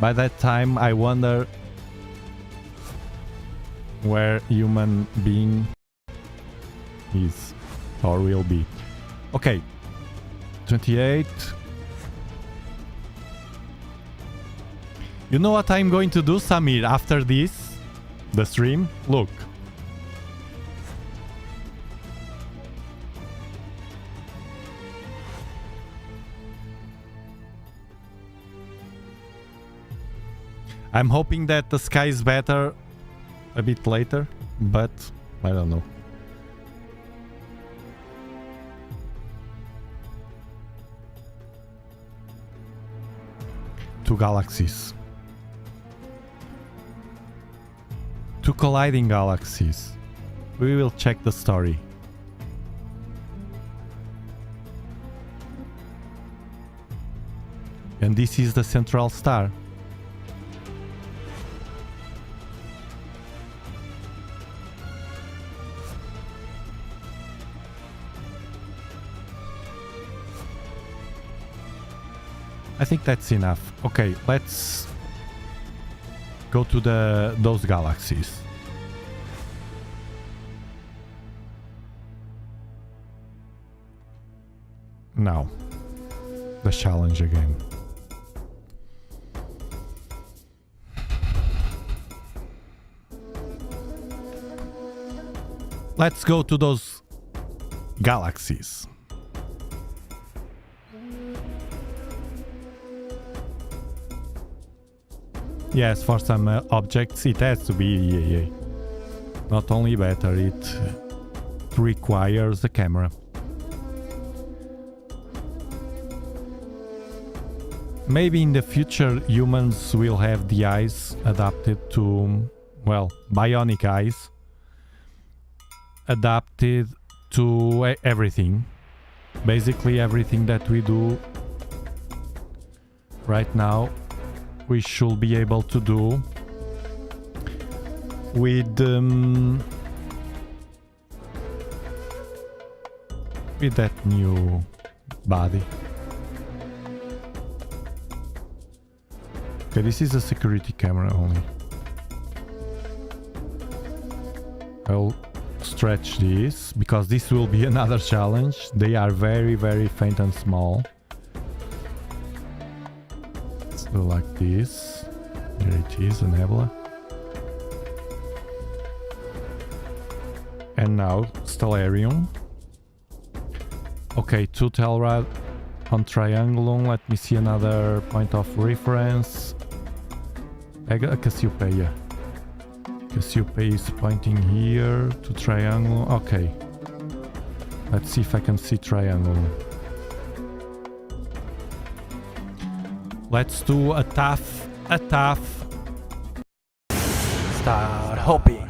By that time, I wonder where human being is or will be. Okay, 28. You know what I'm going to do, Samir, after this? The stream? Look. I'm hoping that the sky is better a bit later, but I don't know. Two galaxies. Two colliding galaxies. We will check the story. And this is the central star. I think that's enough. Okay, let's go to those galaxies. Now, the challenge again. Let's go to those galaxies. Yes, for some objects it has to be not only better, it requires a camera. Maybe in the future humans will have the eyes adapted to, well, bionic eyes adapted to everything. Basically everything that we do right now we should be able to do with that new body. Okay, this is a security camera only. I'll stretch this because this will be another challenge. They are very, very faint and small. So like this. Here it is, a nebula. And now stellarium. Okay, two Telrad on triangulum. Let me see another point of reference. Cassiopeia. Cassiopeia is pointing here to triangle. Okay. Let's see if I can see triangle. Let's do a tough. Start hoping.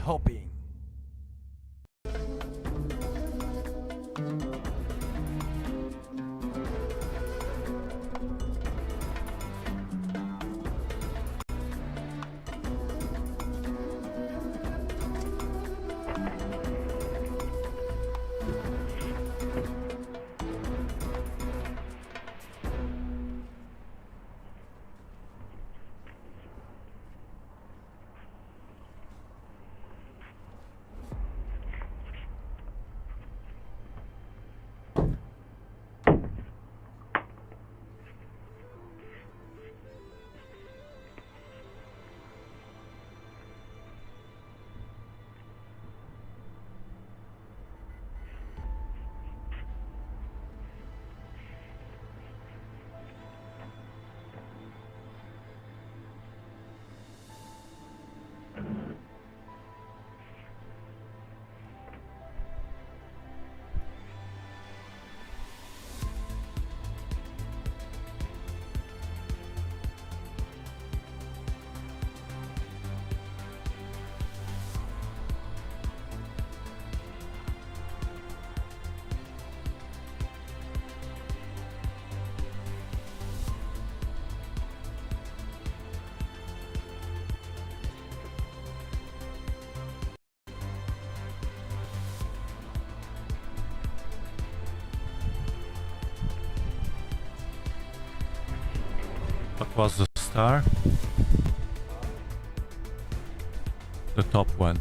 What was the star? The top one.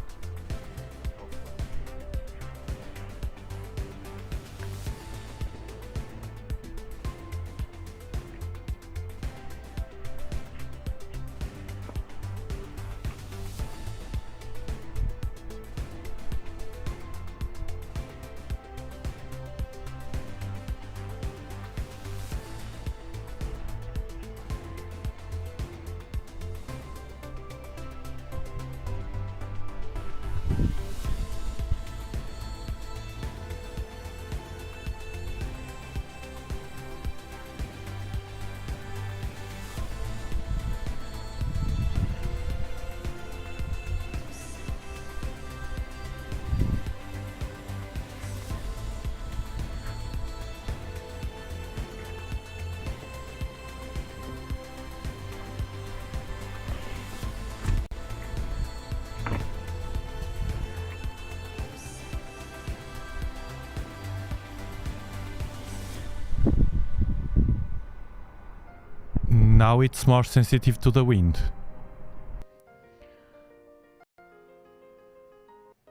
Now it's more sensitive to the wind.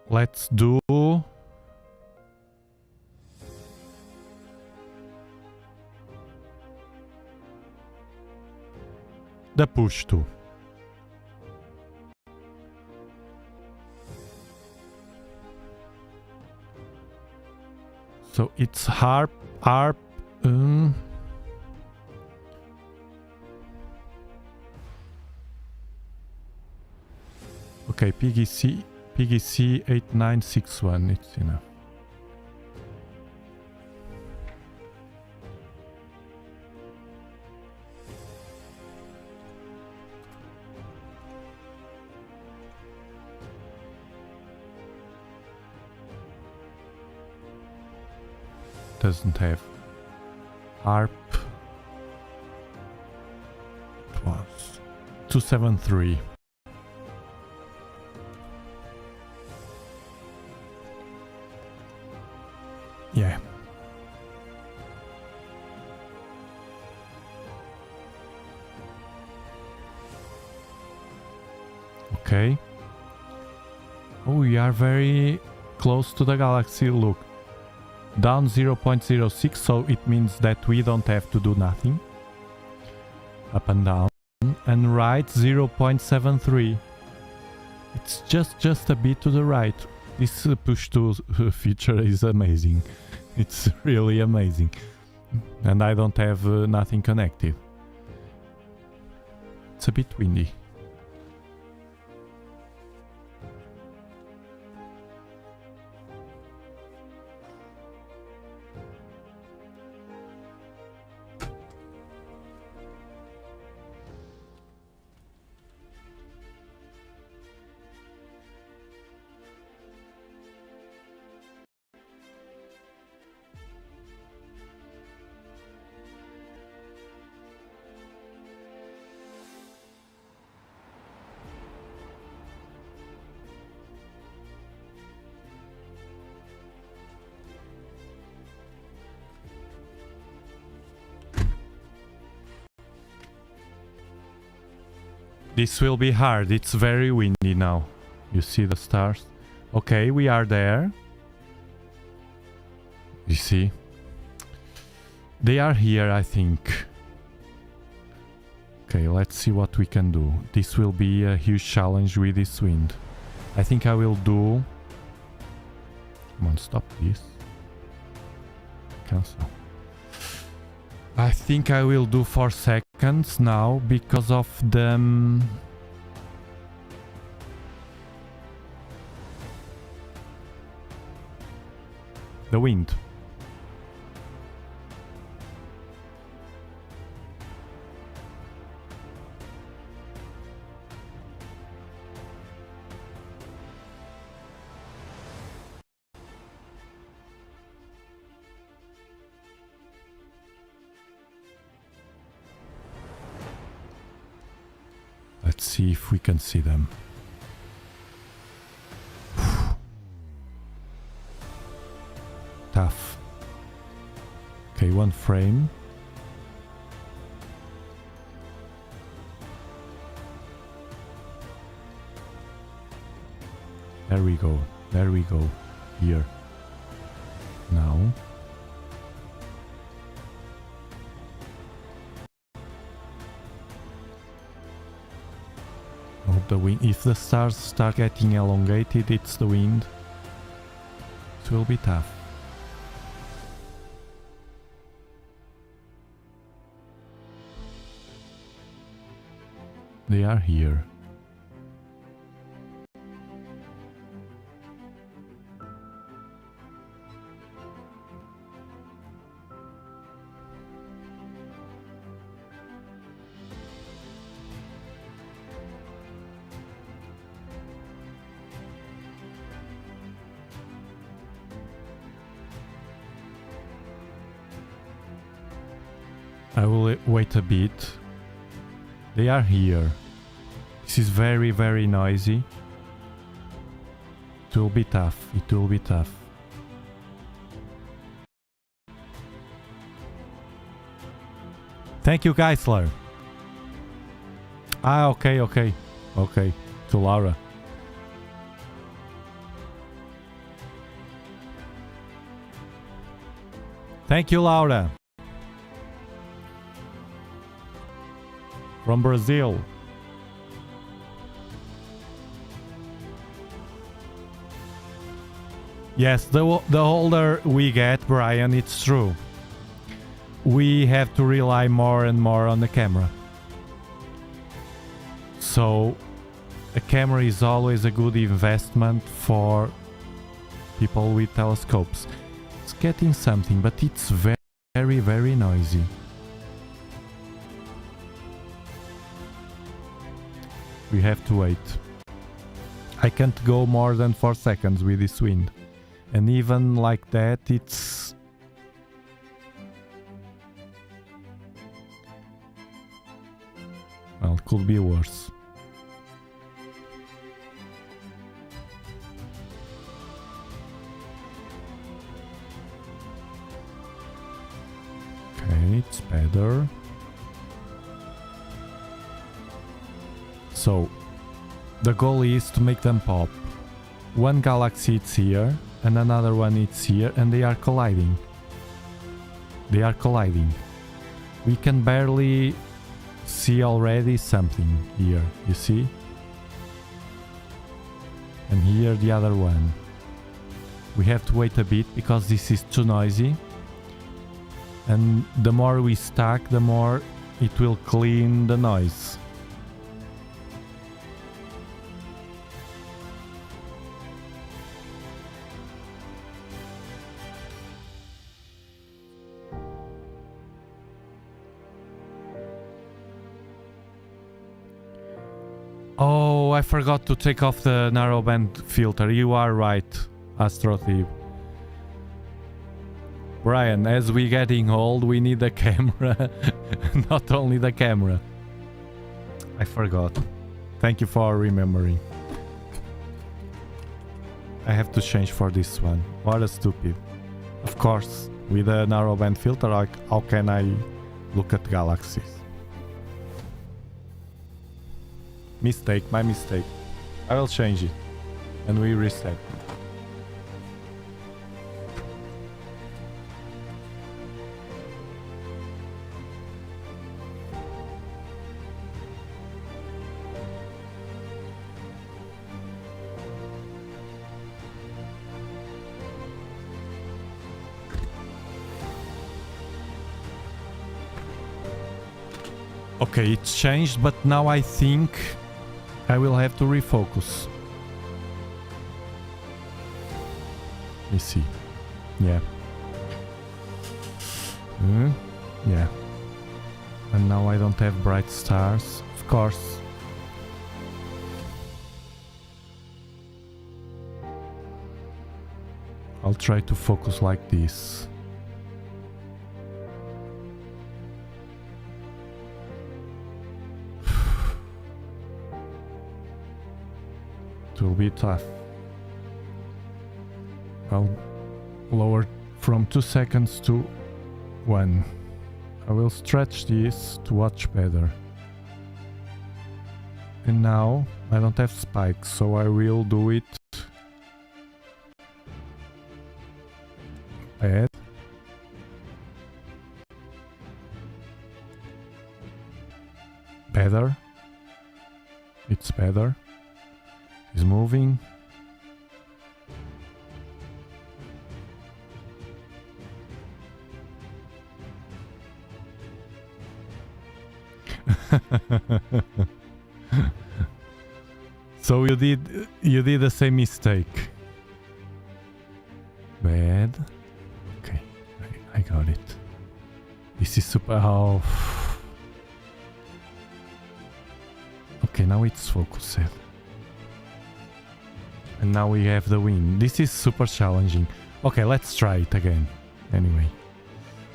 Let's do the push to. So it's harp. Okay, PGC 8961, it's enough. Doesn't have harp. It was 273. Yeah. Okay. Oh, we are very close to the galaxy. Look. Down 0.06, so it means that we don't have to do nothing. Up and down. And right 0.73. It's just a bit to the right. This push to feature is amazing. It's really amazing. And I don't have nothing connected. It's a bit windy. This will be hard. It's very windy now. You see the stars? Okay, we are there. You see? They are here, I think. Okay, let's see what we can do. This will be a huge challenge with this wind. I think I will do... Come on, stop this. Cancel. I think I will do 4 seconds now because of the wind. Let's see if we can see them. Tough. Okay, 1 frame. There we go. There we go. Here. Now. Oh, the wind. If the stars start getting elongated, it's the wind. It will be tough. They are here. I will wait a bit. They are here. This is very, very noisy. It will be tough. It will be tough. Thank you, Geisler. Ah, okay, okay. Okay. To Laura. Thank you, Laura. From Brazil. Yes, the older we get, Brian, it's true. We have to rely more and more on the camera. So, a camera is always a good investment for people with telescopes. It's getting something, but it's very, very, very noisy. We have to wait. I can't go more than 4 seconds with this wind. And even like that, it's... Well, it could be worse. Okay, it's better. So, the goal is to make them pop. One galaxy is here, and another one is here, and they are colliding. They are colliding. We can barely see already something here, you see? And here the other one. We have to wait a bit because this is too noisy. And the more we stack, the more it will clean the noise. Oh, I forgot to take off the narrowband filter. You are right, AstroThief. Brian, as we getting old, we need the camera. Not only the camera. I forgot. Thank you for remembering. I have to change for this one. What a stupid. Of course, with a narrowband filter, how can I look at galaxies? Mistake, my mistake. I will change it. And we reset. Okay, it's changed, but now I think I will have to refocus. Let me see. Yeah. Yeah. And now I don't have bright stars, of course. I'll try to focus like this. It will be tough. I'll lower from 2 seconds to 1. I will stretch this to watch better. And now I don't have spikes, so I will do it Bad. Better. It's better. He's moving. So you did the same mistake. Bad. Okay, I got it. This is super. Oh. Okay, now it's focused. And now we have the win. This is super challenging. Okay, let's try it again. Anyway,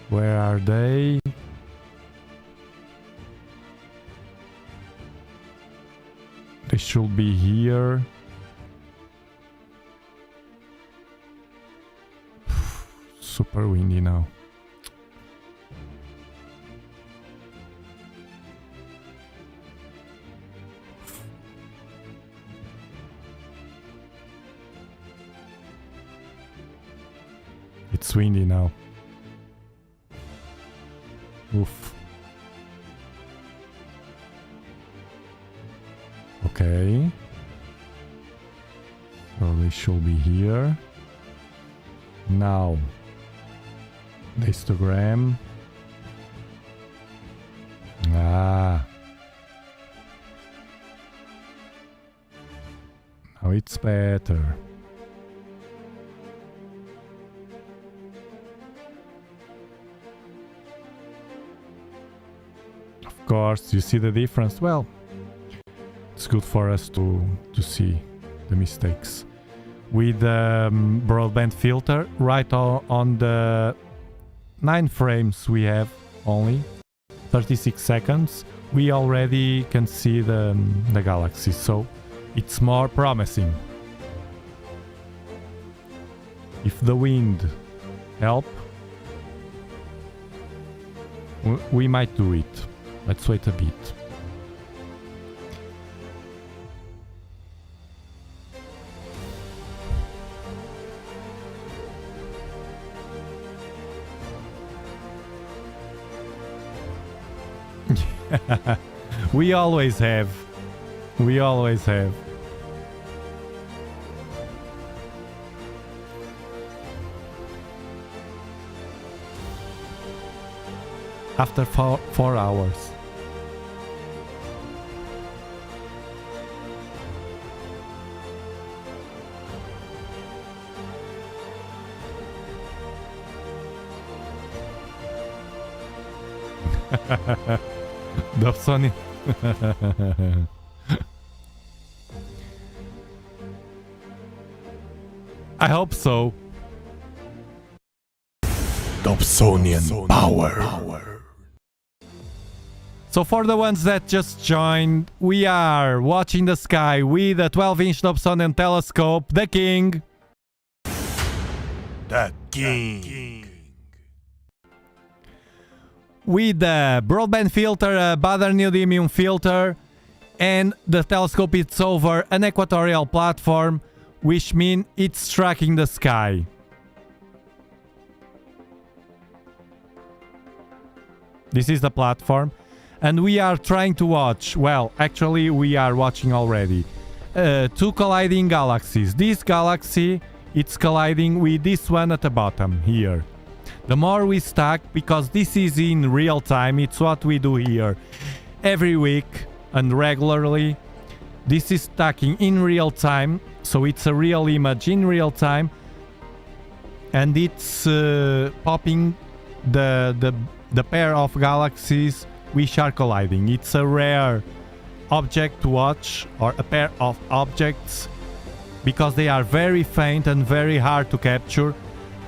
where are they? They should be here. Super windy now. It's windy now. Oof. Okay. So they should be here. Now. The histogram. Ah. Now it's better. Of course, you see the difference. Well, it's good for us to see the mistakes. With the broadband filter, right on the 9 frames we have only, 36 seconds, we already can see the galaxy, so it's more promising. If the wind help, we might do it. Let's wait a bit. We always have. We always have. After 4 hours. Dobsonian. I hope so. Dobsonian power. So for the ones that just joined, we are watching the sky with a 12-inch Dobsonian telescope, the King. That king. With the broadband filter, a Bader neodymium filter, and the telescope is over an equatorial platform, which means it's tracking the sky. This is the platform, and we are trying to watch, well, actually we are watching already, 2 colliding galaxies. This galaxy, it's colliding with this one at the bottom, here. The more we stack, because this is in real time, it's what we do here every week and regularly. This is stacking in real time, so it's a real image in real time, and it's popping the pair of galaxies which are colliding. It's a rare object to watch, or a pair of objects, because they are very faint and very hard to capture.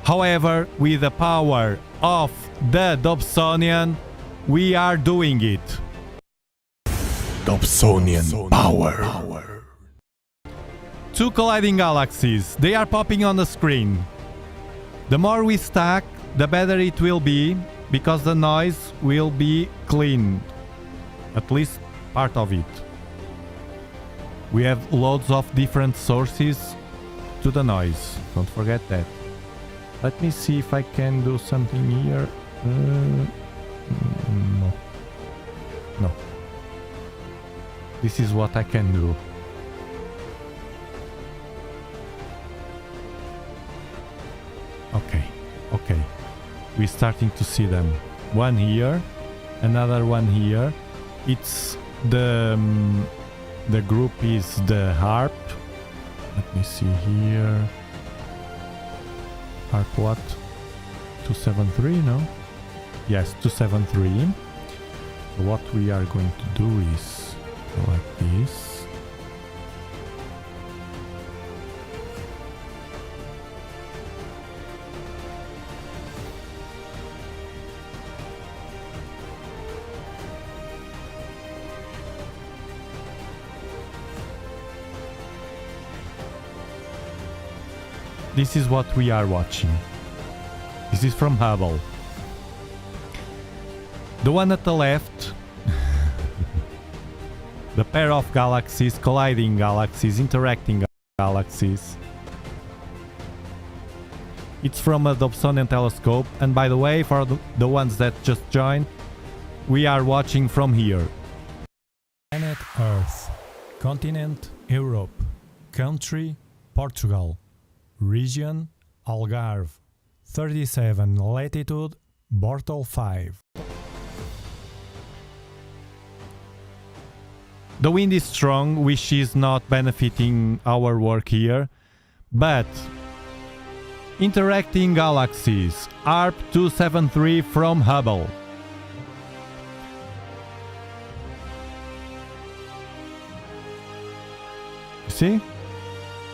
However, with the power of the Dobsonian, we are doing it. Dobsonian power. 2 colliding galaxies. They are popping on the screen. The more we stack, the better it will be, because the noise will be clean. At least part of it. We have loads of different sources to the noise. Don't forget that. Let me see if I can do something here. No. No. This is what I can do. Okay. Okay. We're starting to see them. One here. Another one here. It's the group is the harp. Let me see here. Harp what? 273, no? Yes, 273. What we are going to do is go like this. This is what we are watching. This is from Hubble. The one at the left, the pair of galaxies, colliding galaxies, interacting galaxies. It's from a Dobsonian telescope, and by the way, for the ones that just joined, we are watching from here. Planet Earth, continent Europe, country Portugal, region Algarve, 37 latitude, Bortle 5. The wind is strong, which is not benefiting our work here, but interacting galaxies, ARP 273 from Hubble. See?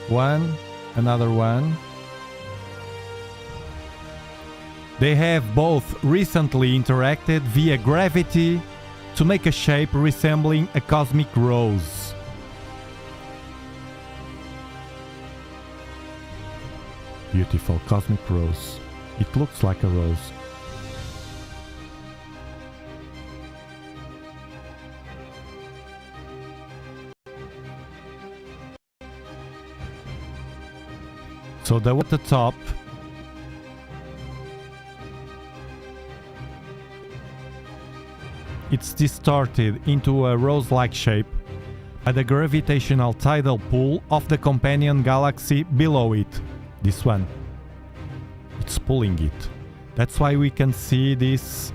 One, another one. They have both recently interacted via gravity to make a shape resembling a cosmic rose. Beautiful cosmic rose. It looks like a rose. So the one at the top it's distorted into a rose-like shape by the gravitational tidal pull of the companion galaxy below it. This one. It's pulling it. That's why we can see this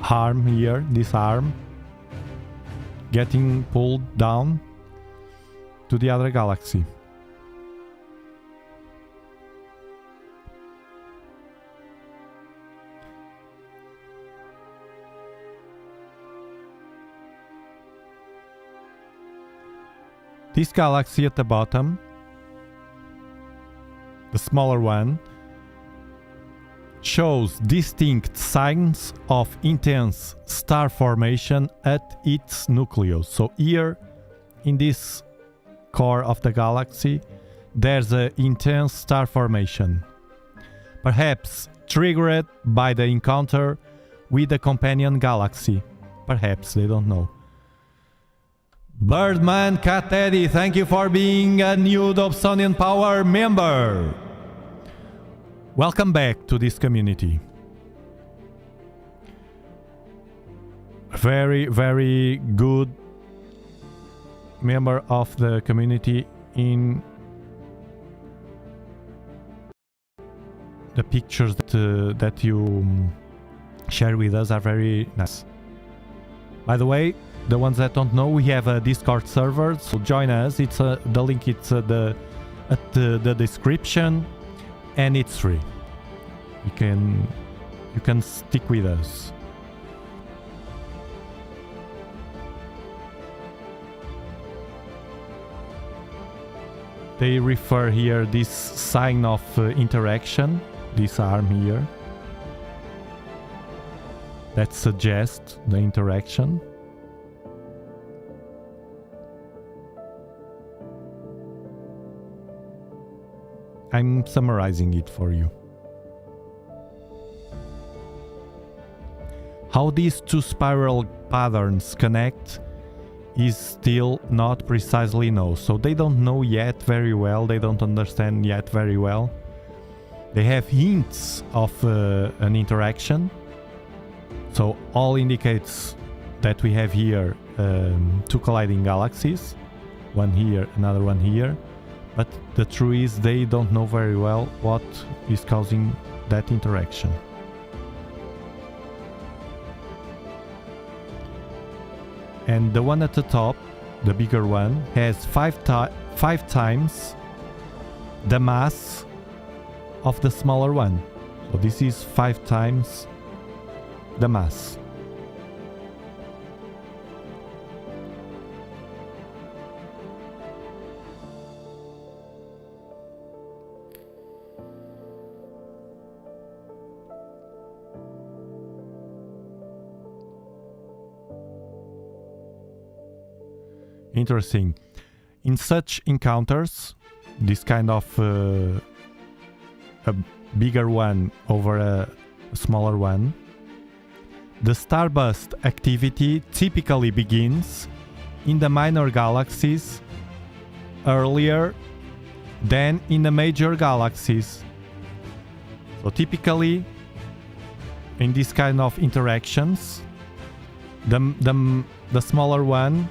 arm here, this arm, getting pulled down to the other galaxy. This galaxy at the bottom, the smaller one, shows distinct signs of intense star formation at its nucleus. So here, in this core of the galaxy, there's an intense star formation. Perhaps triggered by the encounter with the companion galaxy. Perhaps, they don't know. Birdman Cat Eddie, thank you for being a new Dobsonian Power member. Welcome back to this community. Very, very good member of the community. In the pictures that you share with us are very nice. By the way, the ones that don't know, we have a Discord server, so join us. It's the link. It's the description, and it's free. You can stick with us. They refer here this sign of interaction, this arm here, that suggests the interaction. I'm summarizing it for you. How these two spiral patterns connect is still not precisely known. So they don't know yet very well, they don't understand yet very well. They have hints of an interaction. So all indicates that we have here two colliding galaxies. One here, another one here. But the truth is they don't know very well what is causing that interaction. And the one at the top, the bigger one, has five times the mass of the smaller one. So this is 5 times the mass. Interesting. In such encounters, this kind of a bigger one over a smaller one, the starburst activity typically begins in the minor galaxies earlier than in the major galaxies. So typically in this kind of interactions, the smaller one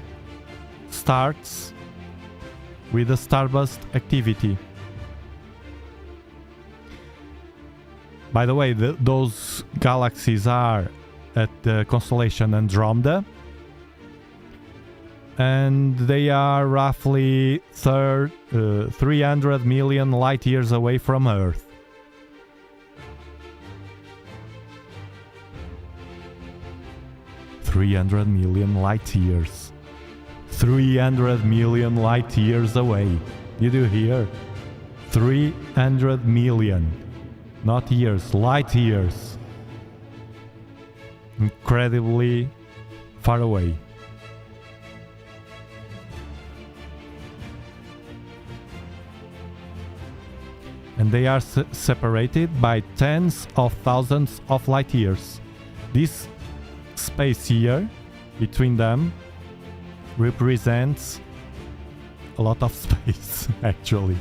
starts with the starburst activity. By the way, those galaxies are at the constellation Andromeda, and they are roughly 300 million light years away from Earth. $300 million light years. 300 million light years away. Did you hear? 300 million. Not years, light years. Incredibly far away. And they are separated by tens of thousands of light years. This space here between them represents a lot of space, actually.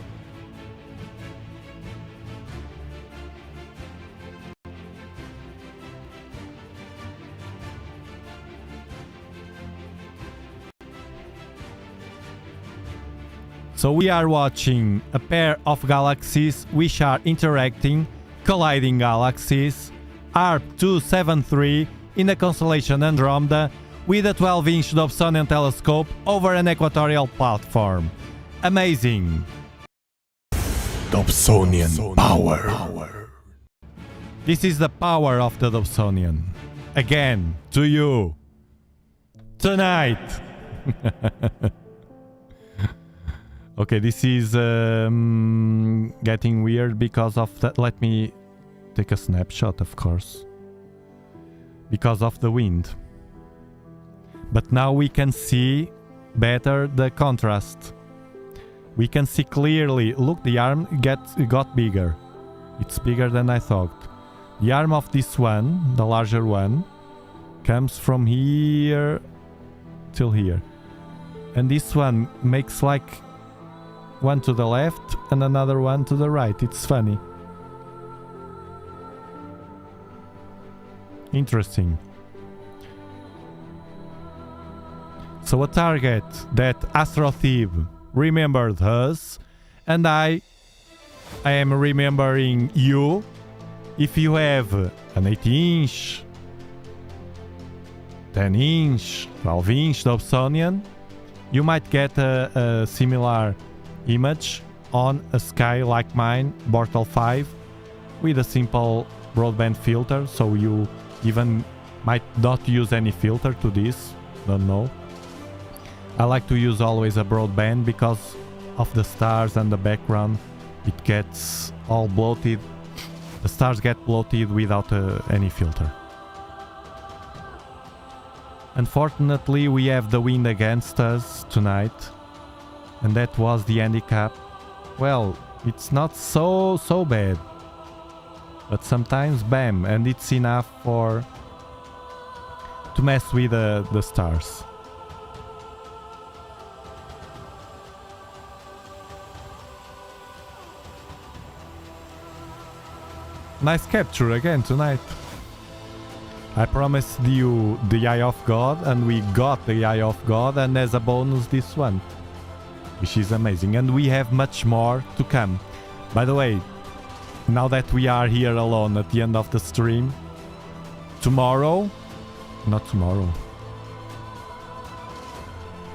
So we are watching a pair of galaxies which are interacting, colliding galaxies, ARP 273 in the constellation Andromeda with a 12-inch Dobsonian telescope over an equatorial platform. Amazing! Dobsonian power. This is the power of the Dobsonian. Again, to you. Tonight! Okay, this is getting weird because of that. Let me take a snapshot, of course. Because of the wind. But now we can see better the contrast. We can see clearly. Look, the arm got bigger. It's bigger than I thought. The arm of this one, the larger one, comes from here till here. And this one makes like one to the left and another one to the right. It's funny. Interesting. So a target that Astrothebe remembered us, and I am remembering you. If you have an 8-inch, 10-inch, 12-inch Dobsonian, you might get a similar image on a sky like mine, Bortle 5, with a simple broadband filter, so you even might not use any filter to this, don't know. I like to use always a broadband because of the stars and the background. It gets all bloated, the stars get bloated without any filter. Unfortunately, we have the wind against us tonight. And that was the handicap. Well, it's not so bad. But sometimes, bam, and it's enough to mess with the stars. Nice capture again tonight. I promised you the Eye of God, and we got the Eye of God, and as a bonus this one, which is amazing. And we have much more to come. By the way, now that we are here alone at the end of the stream, tomorrow, not tomorrow.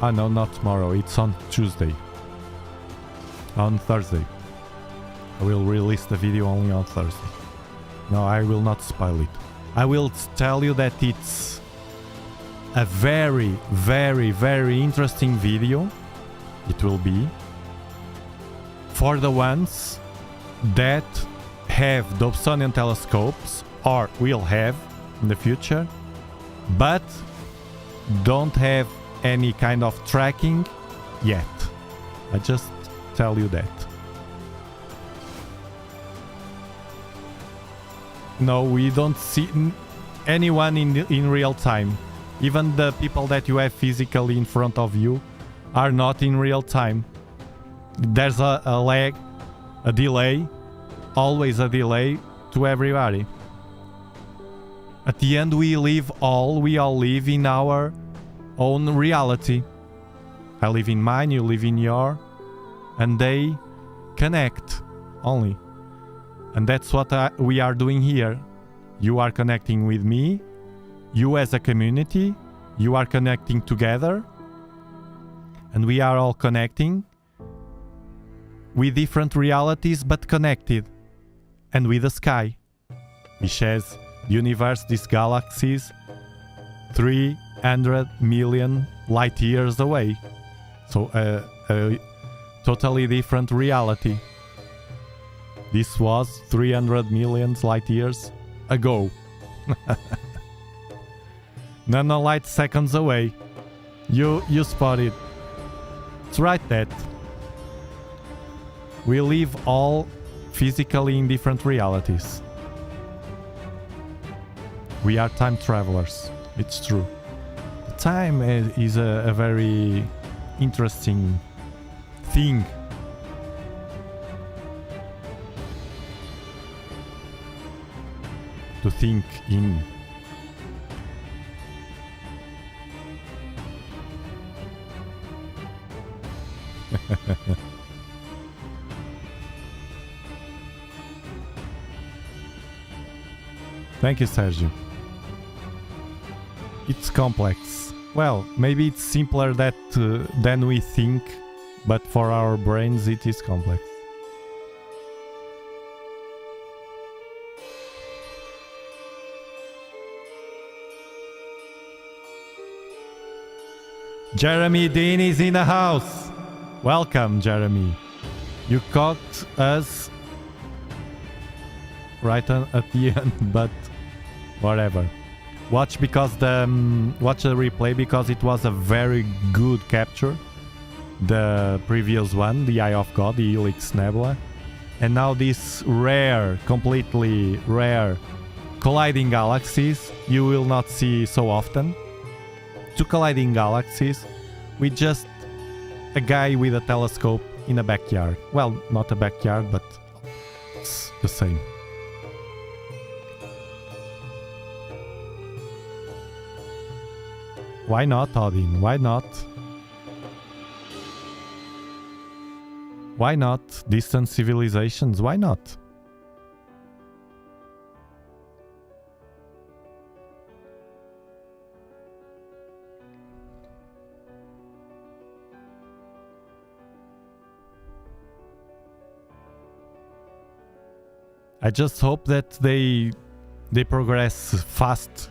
Ah no, not tomorrow, it's on Tuesday. On Thursday. I will release the video only on Thursday. No, I will not spoil it. I will tell you that it's a very, very, very interesting video. It will be for the ones that have Dobsonian telescopes or will have in the future, but don't have any kind of tracking yet. I just tell you that. No, we don't see anyone in real time. Even the people that you have physically in front of you are not in real time. There's a lag, a delay, always a delay to everybody. At the end, we all live in our own reality. I live in mine, you live in your, and they connect only. And that's what we are doing here. You are connecting with me, you as a community, you are connecting together, and we are all connecting with different realities but connected, and with the sky, which has the universe, these galaxies, 300 million light years away. So a totally different reality. This was 300 million light years ago. Nanolight seconds away. You spot it. It's right that. We live all physically in different realities. We are time travelers. It's true. Time is a very interesting thing. To think in. Thank you, Sergio. It's complex. Well, maybe it's simpler than we think, but for our brains it is complex. Jeremy Dean is in the house. Welcome, Jeremy. You caught us right at the end, but whatever. Watch the replay because it was a very good capture. The previous one, the Eye of God, the Helix Nebula, and now this rare, completely rare colliding galaxies you will not see so often. Two colliding galaxies with just a guy with a telescope in a backyard. Well, not a backyard, but it's the same. Why not, Odin? Why not? Why not? Distant civilizations? Why not? I just hope that they progress fast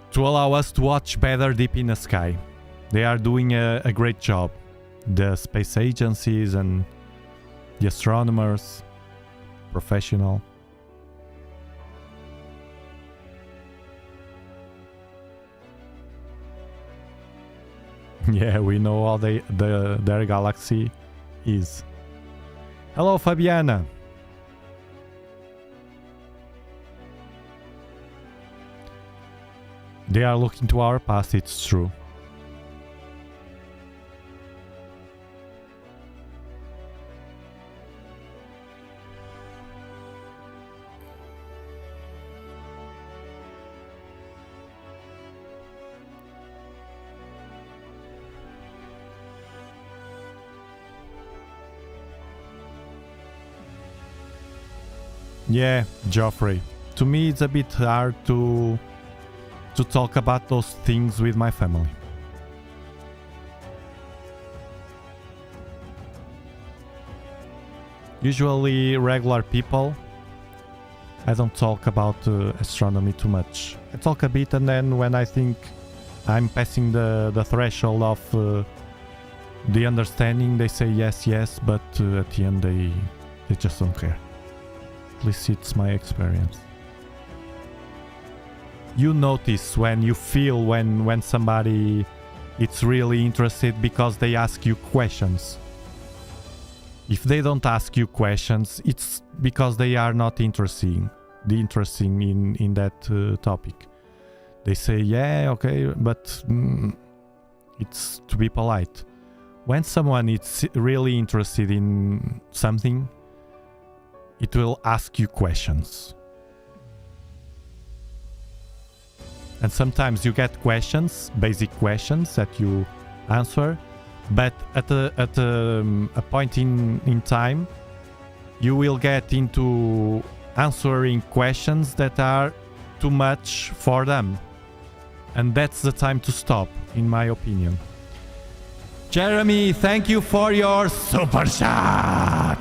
to allow us to watch better deep in the sky. They are doing a great job. The space agencies and the astronomers, professional. Yeah, we know how their galaxy is. Hello, Fabiana. They are looking to our past, it's true. Yeah, Joffrey. To me, it's a bit hard to talk about those things with my family. Usually, regular people, I don't talk about astronomy too much. I talk a bit, and then when I think I'm passing the threshold of the understanding, they say yes, yes, but at the end they just don't care. At least it's my experience. You notice when you feel when somebody is really interested because they ask you questions. If they don't ask you questions, it's because they are not interested in that topic. They say, yeah, okay, but it's to be polite. When someone is really interested in something, it will ask you questions. And sometimes you get questions, basic questions that you answer, but at a point in time, you will get into answering questions that are too much for them. And that's the time to stop, in my opinion. Jeremy, thank you for your super chat!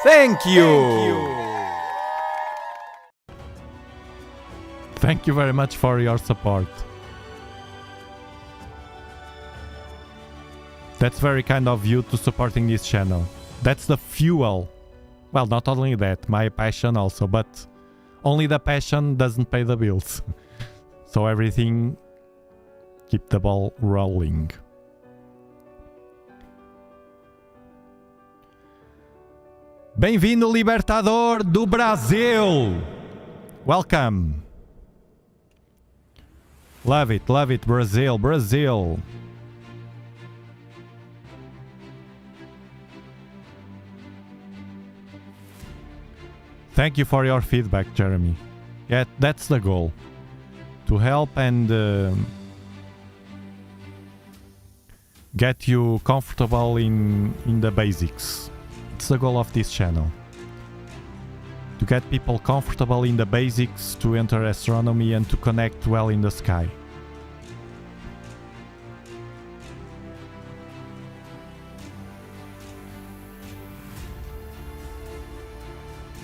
Thank you. Thank you very much for your support. That's very kind of you to supporting this channel. That's the fuel. Well, not only that, my passion also, but only the passion doesn't pay the bills. So everything, keep the ball rolling. Bem-vindo, Libertador do Brasil! Welcome! Love it, Brazil, Brazil! Thank you for your feedback, Jeremy. Yeah, that's the goal. To help and get you comfortable in the basics. It's the goal of this channel. To get people comfortable in the basics, to enter astronomy and to connect well in the sky.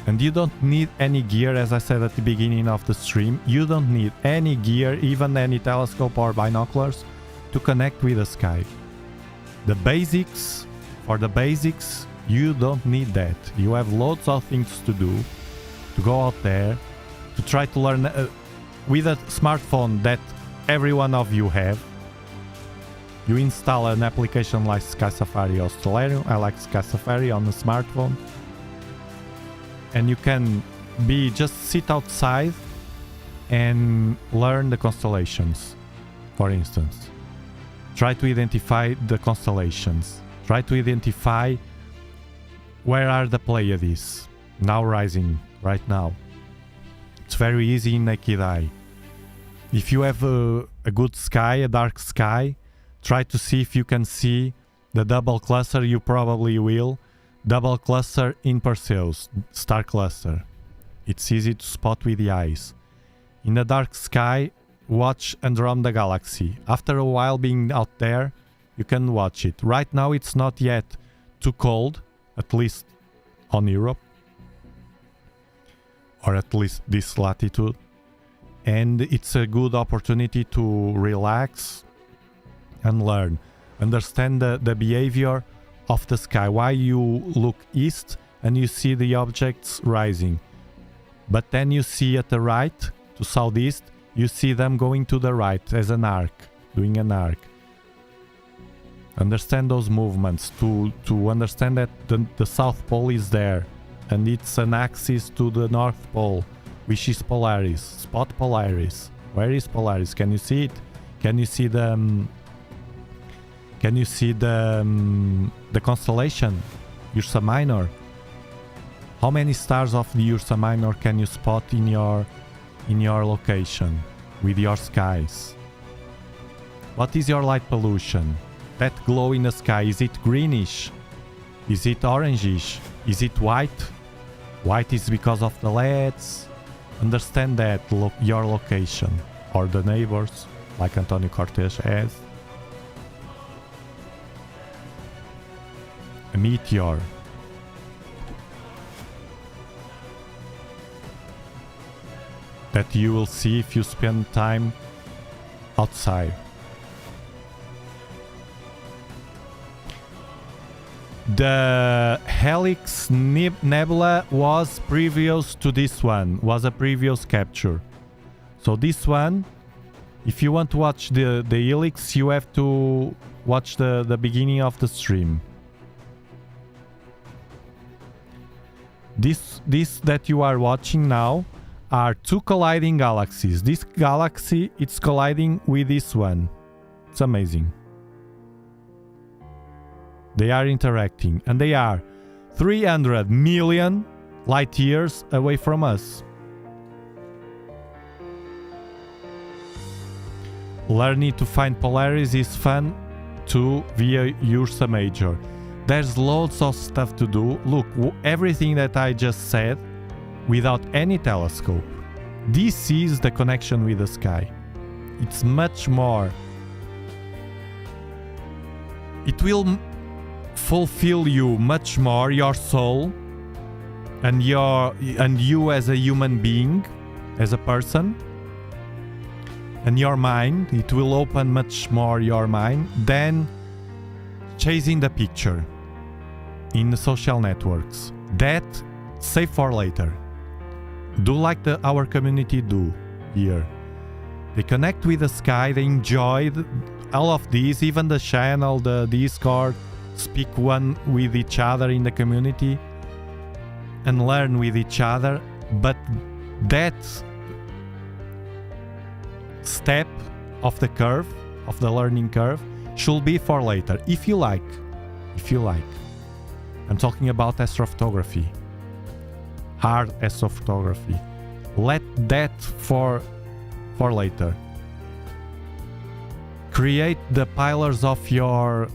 And you don't need any gear, as I said at the beginning of the stream. You don't need any gear, even any telescope or binoculars, to connect with the sky. The basics, for the basics, you don't need that. You have loads of things to do, to go out there, to try to learn with a smartphone that every one of you have. You install an application like Sky Safari or Stellarium. I like Sky Safari on the smartphone. And you can just sit outside and learn the constellations, for instance. Try to identify the constellations. Try to identify where are the Pleiades now rising right now. It's very easy in naked eye. If you have a good sky, a dark sky, try to see if you can see the double cluster. You probably will. Double cluster in Perseus, star cluster. It's easy to spot with the eyes. In the dark sky, watch Andromeda Galaxy. After a while being out there, you can watch it. Right now it's not yet too cold, at least on Europe. Or at least this latitude. And it's a good opportunity to relax and learn. Understand the behavior of the sky, why you look east and you see the objects rising, but then you see at the right to southeast, you see them going to the right as an arc, doing an arc. Understand those movements to understand that the South Pole is there and it's an axis to the North Pole, which is Polaris. Spot Polaris. Where is Polaris? Can you see it? Can you see the constellation, Ursa Minor? How many stars of the Ursa Minor can you spot in your location with your skies? What is your light pollution? That glow in the sky, is it greenish? Is it orangish? Is it white? White is because of the LEDs. Understand that your location or the neighbors, like Antonio Cortes has. A meteor. That you will see if you spend time outside. The Helix Nebula was previous to this one, was a previous capture. So this one, if you want to watch the Helix, you have to watch the beginning of the stream. This that you are watching now are two colliding galaxies. This galaxy, it's colliding with this one. It's amazing. They are interacting, and they are 300 million light years away from us. Learning to find polarities is fun too via Ursa Major. There's loads of stuff to do. Look, everything that I just said without any telescope. This is the connection with the sky. It's much more. It will fulfill you much more, your soul and you as a human being, as a person, and your mind. It will open much more your mind than chasing the picture in the social networks. That save for later. Do like our community do here. They connect with the sky, they enjoy all of these, even the channel, the Discord, speak one with each other in the community and learn with each other. But that step of the curve, of the learning curve, should be for later, if you like. If you like. I'm talking about astrophotography. Hard astrophotography. Let that for later. Create the pillars of your...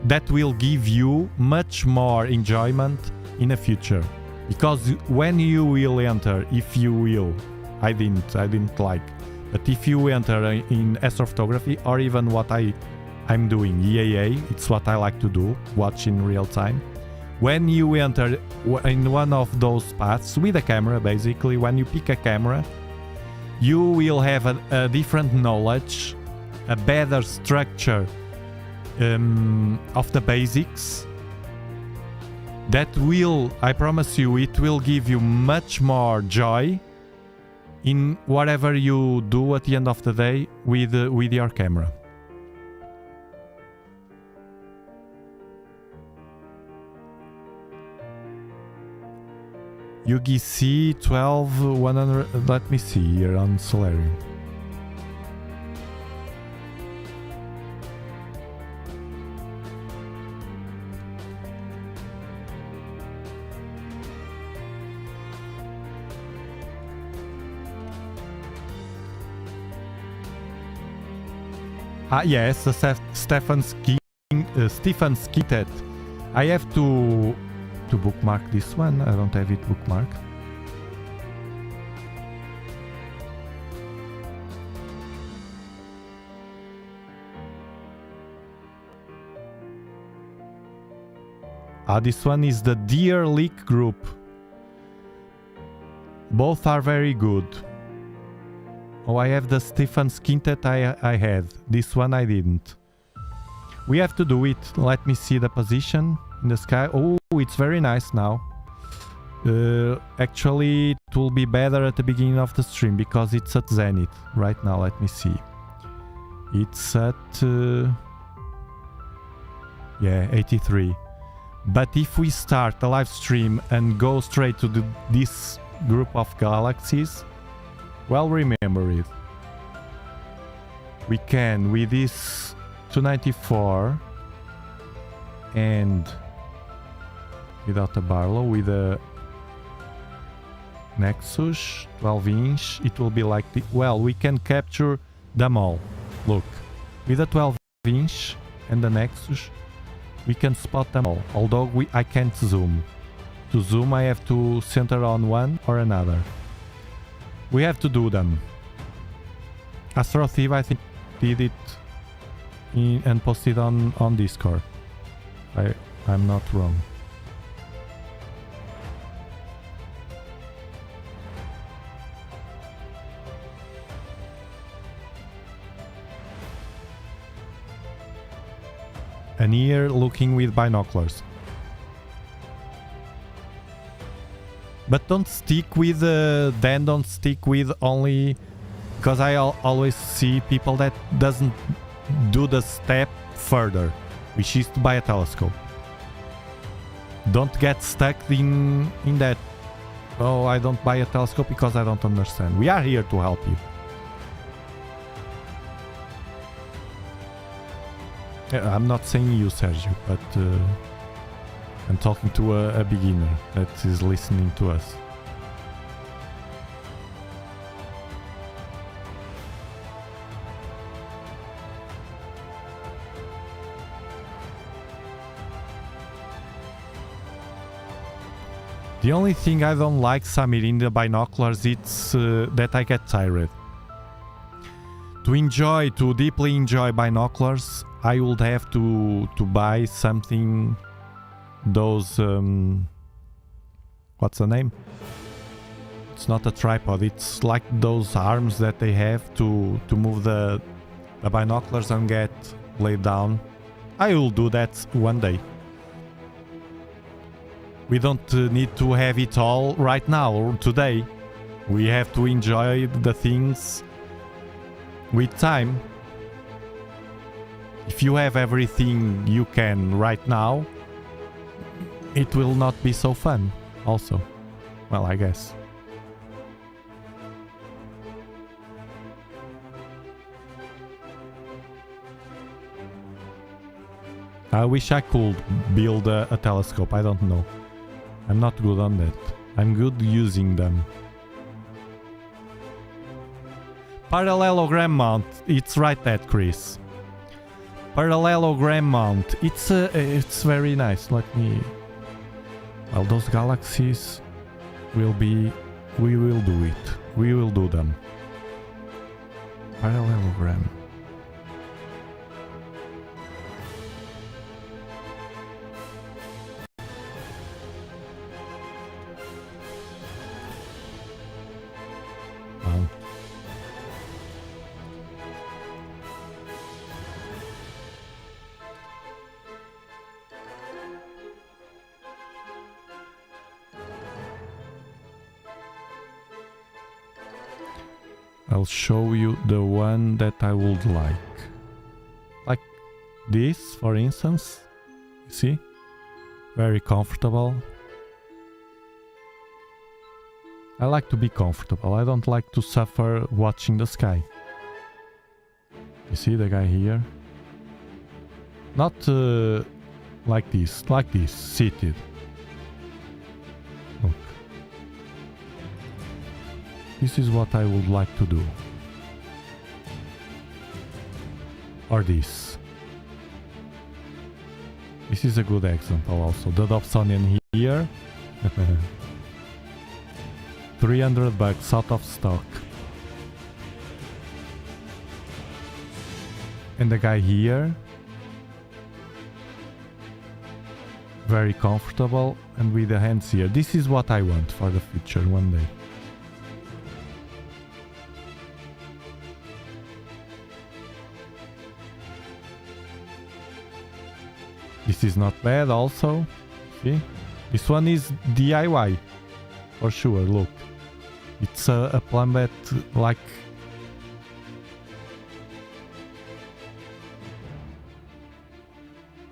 that will give you much more enjoyment in the future. Because when you will enter, if you will, I didn't like, but if you enter in astrophotography, or even what I'm doing, EAA, it's what I like to do, watch in real time. When you enter in one of those paths with a camera, basically, when you pick a camera, you will have a different knowledge, a better structure of the basics. That will, I promise you, it will give you much more joy in whatever you do at the end of the day with your camera. UGC 12100, let me see here on Solarium. Ah yes, Stefan Skittet. I have to bookmark this one. I don't have it bookmarked. This one is the Deer Leak group. Both are very good. Oh, I have the Stefan Skintet I had. This one I didn't. We have to do it. Let me see the position in the sky. Oh, it's very nice now. Actually, it will be better at the beginning of the stream because it's at zenith right now. Let me see. It's at... yeah, 83. But if we start the live stream and go straight to this group of galaxies, well, remember it. We can, with this 294 and without a Barlow, with a Nexus 12-inch, it will be like the... Well, we can capture them all. Look, with a 12-inch and the Nexus, We can spot them all, although I can't zoom. To zoom I have to center on one or another. We have to do them. Astro Thief I think did it and posted on Discord. I'm not wrong. And here looking with binoculars. But don't stick with then don't stick with only, because I always see people that doesn't do the step further, which is to buy a telescope. Don't get stuck in that. Oh, I don't buy a telescope because I don't understand. We are here to help you. I'm not saying you, Sergio, but I'm talking to a beginner that is listening to us. The only thing I don't like, Samir, in the binoculars, it's that I get tired. To deeply enjoy binoculars, I would have to buy something, those, what's the name? It's not a tripod, it's like those arms that they have to move the binoculars and get laid down. I will do that one day. We don't need to have it all right now or today. We have to enjoy the things with time. If you have everything you can right now, it will not be so fun also. Well, I guess. I wish I could build a telescope. I don't know. I'm not good on that. I'm good using them. Parallelogram mount. It's right, that Chris. Parallelogram mount. It's very nice. Let me. Well, those galaxies will be. We will do it. We will do them. Parallelogram. I'll show you the one that I would like. Like this, for instance. You see? Very comfortable. I like to be comfortable. I don't like to suffer watching the sky. You see the guy here? Not like this, seated. Look. This is what I would like to do. Or this. This is a good example also. The Dobsonian here. 300 bucks out of stock. And the guy here. Very comfortable and with the hands here. This is what I want for the future one day. This is not bad also. See? This one is DIY. For sure, look. It's a plummet like...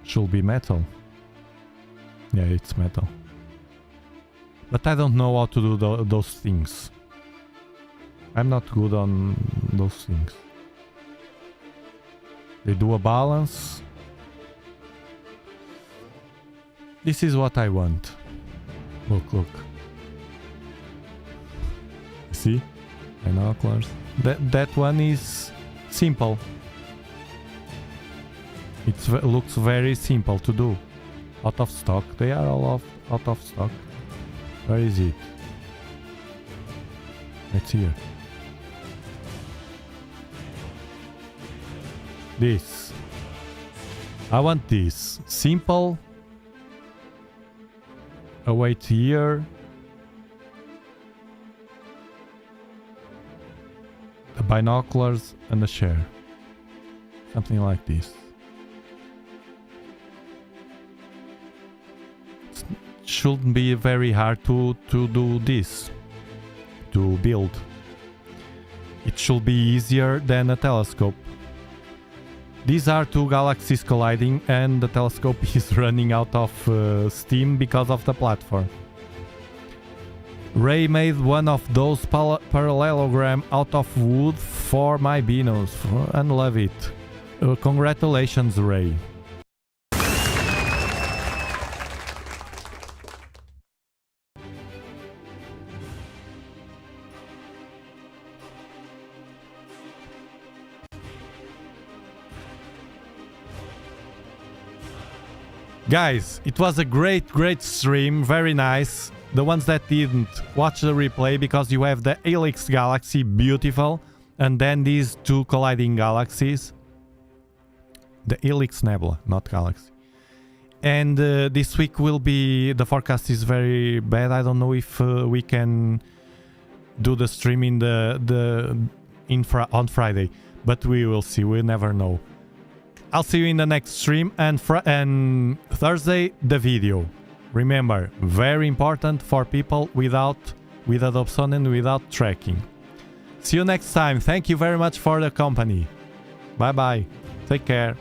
Should be metal. Yeah, it's metal. But I don't know how to do those things. I'm not good on those things. They do a balance. This is what I want. Look, look. See? Binoculars. That one is simple. It looks very simple to do. Out of stock. They are all out of stock. Where is it? It's here. This. I want this. Simple. Await here. The binoculars and the chair. Something like this. It shouldn't be very hard to do this. To build. It should be easier than a telescope. These are two galaxies colliding and the telescope is running out of steam because of the platform. Ray made one of those parallelogram out of wood for my binos and love it. Congratulations, Ray. Guys, it was a great stream, very nice. The ones that didn't, watch the replay because you have the Helix galaxy, beautiful. And then these two colliding galaxies. The Helix Nebula, not galaxy. And this week will be, the forecast is very bad. I don't know if we can do the stream in on Friday. But we will see, we'll never know. I'll see you in the next stream and Thursday the video. Remember, very important for people with a Dobsonian without tracking. See you next time. Thank you very much for the company. Bye bye. Take care.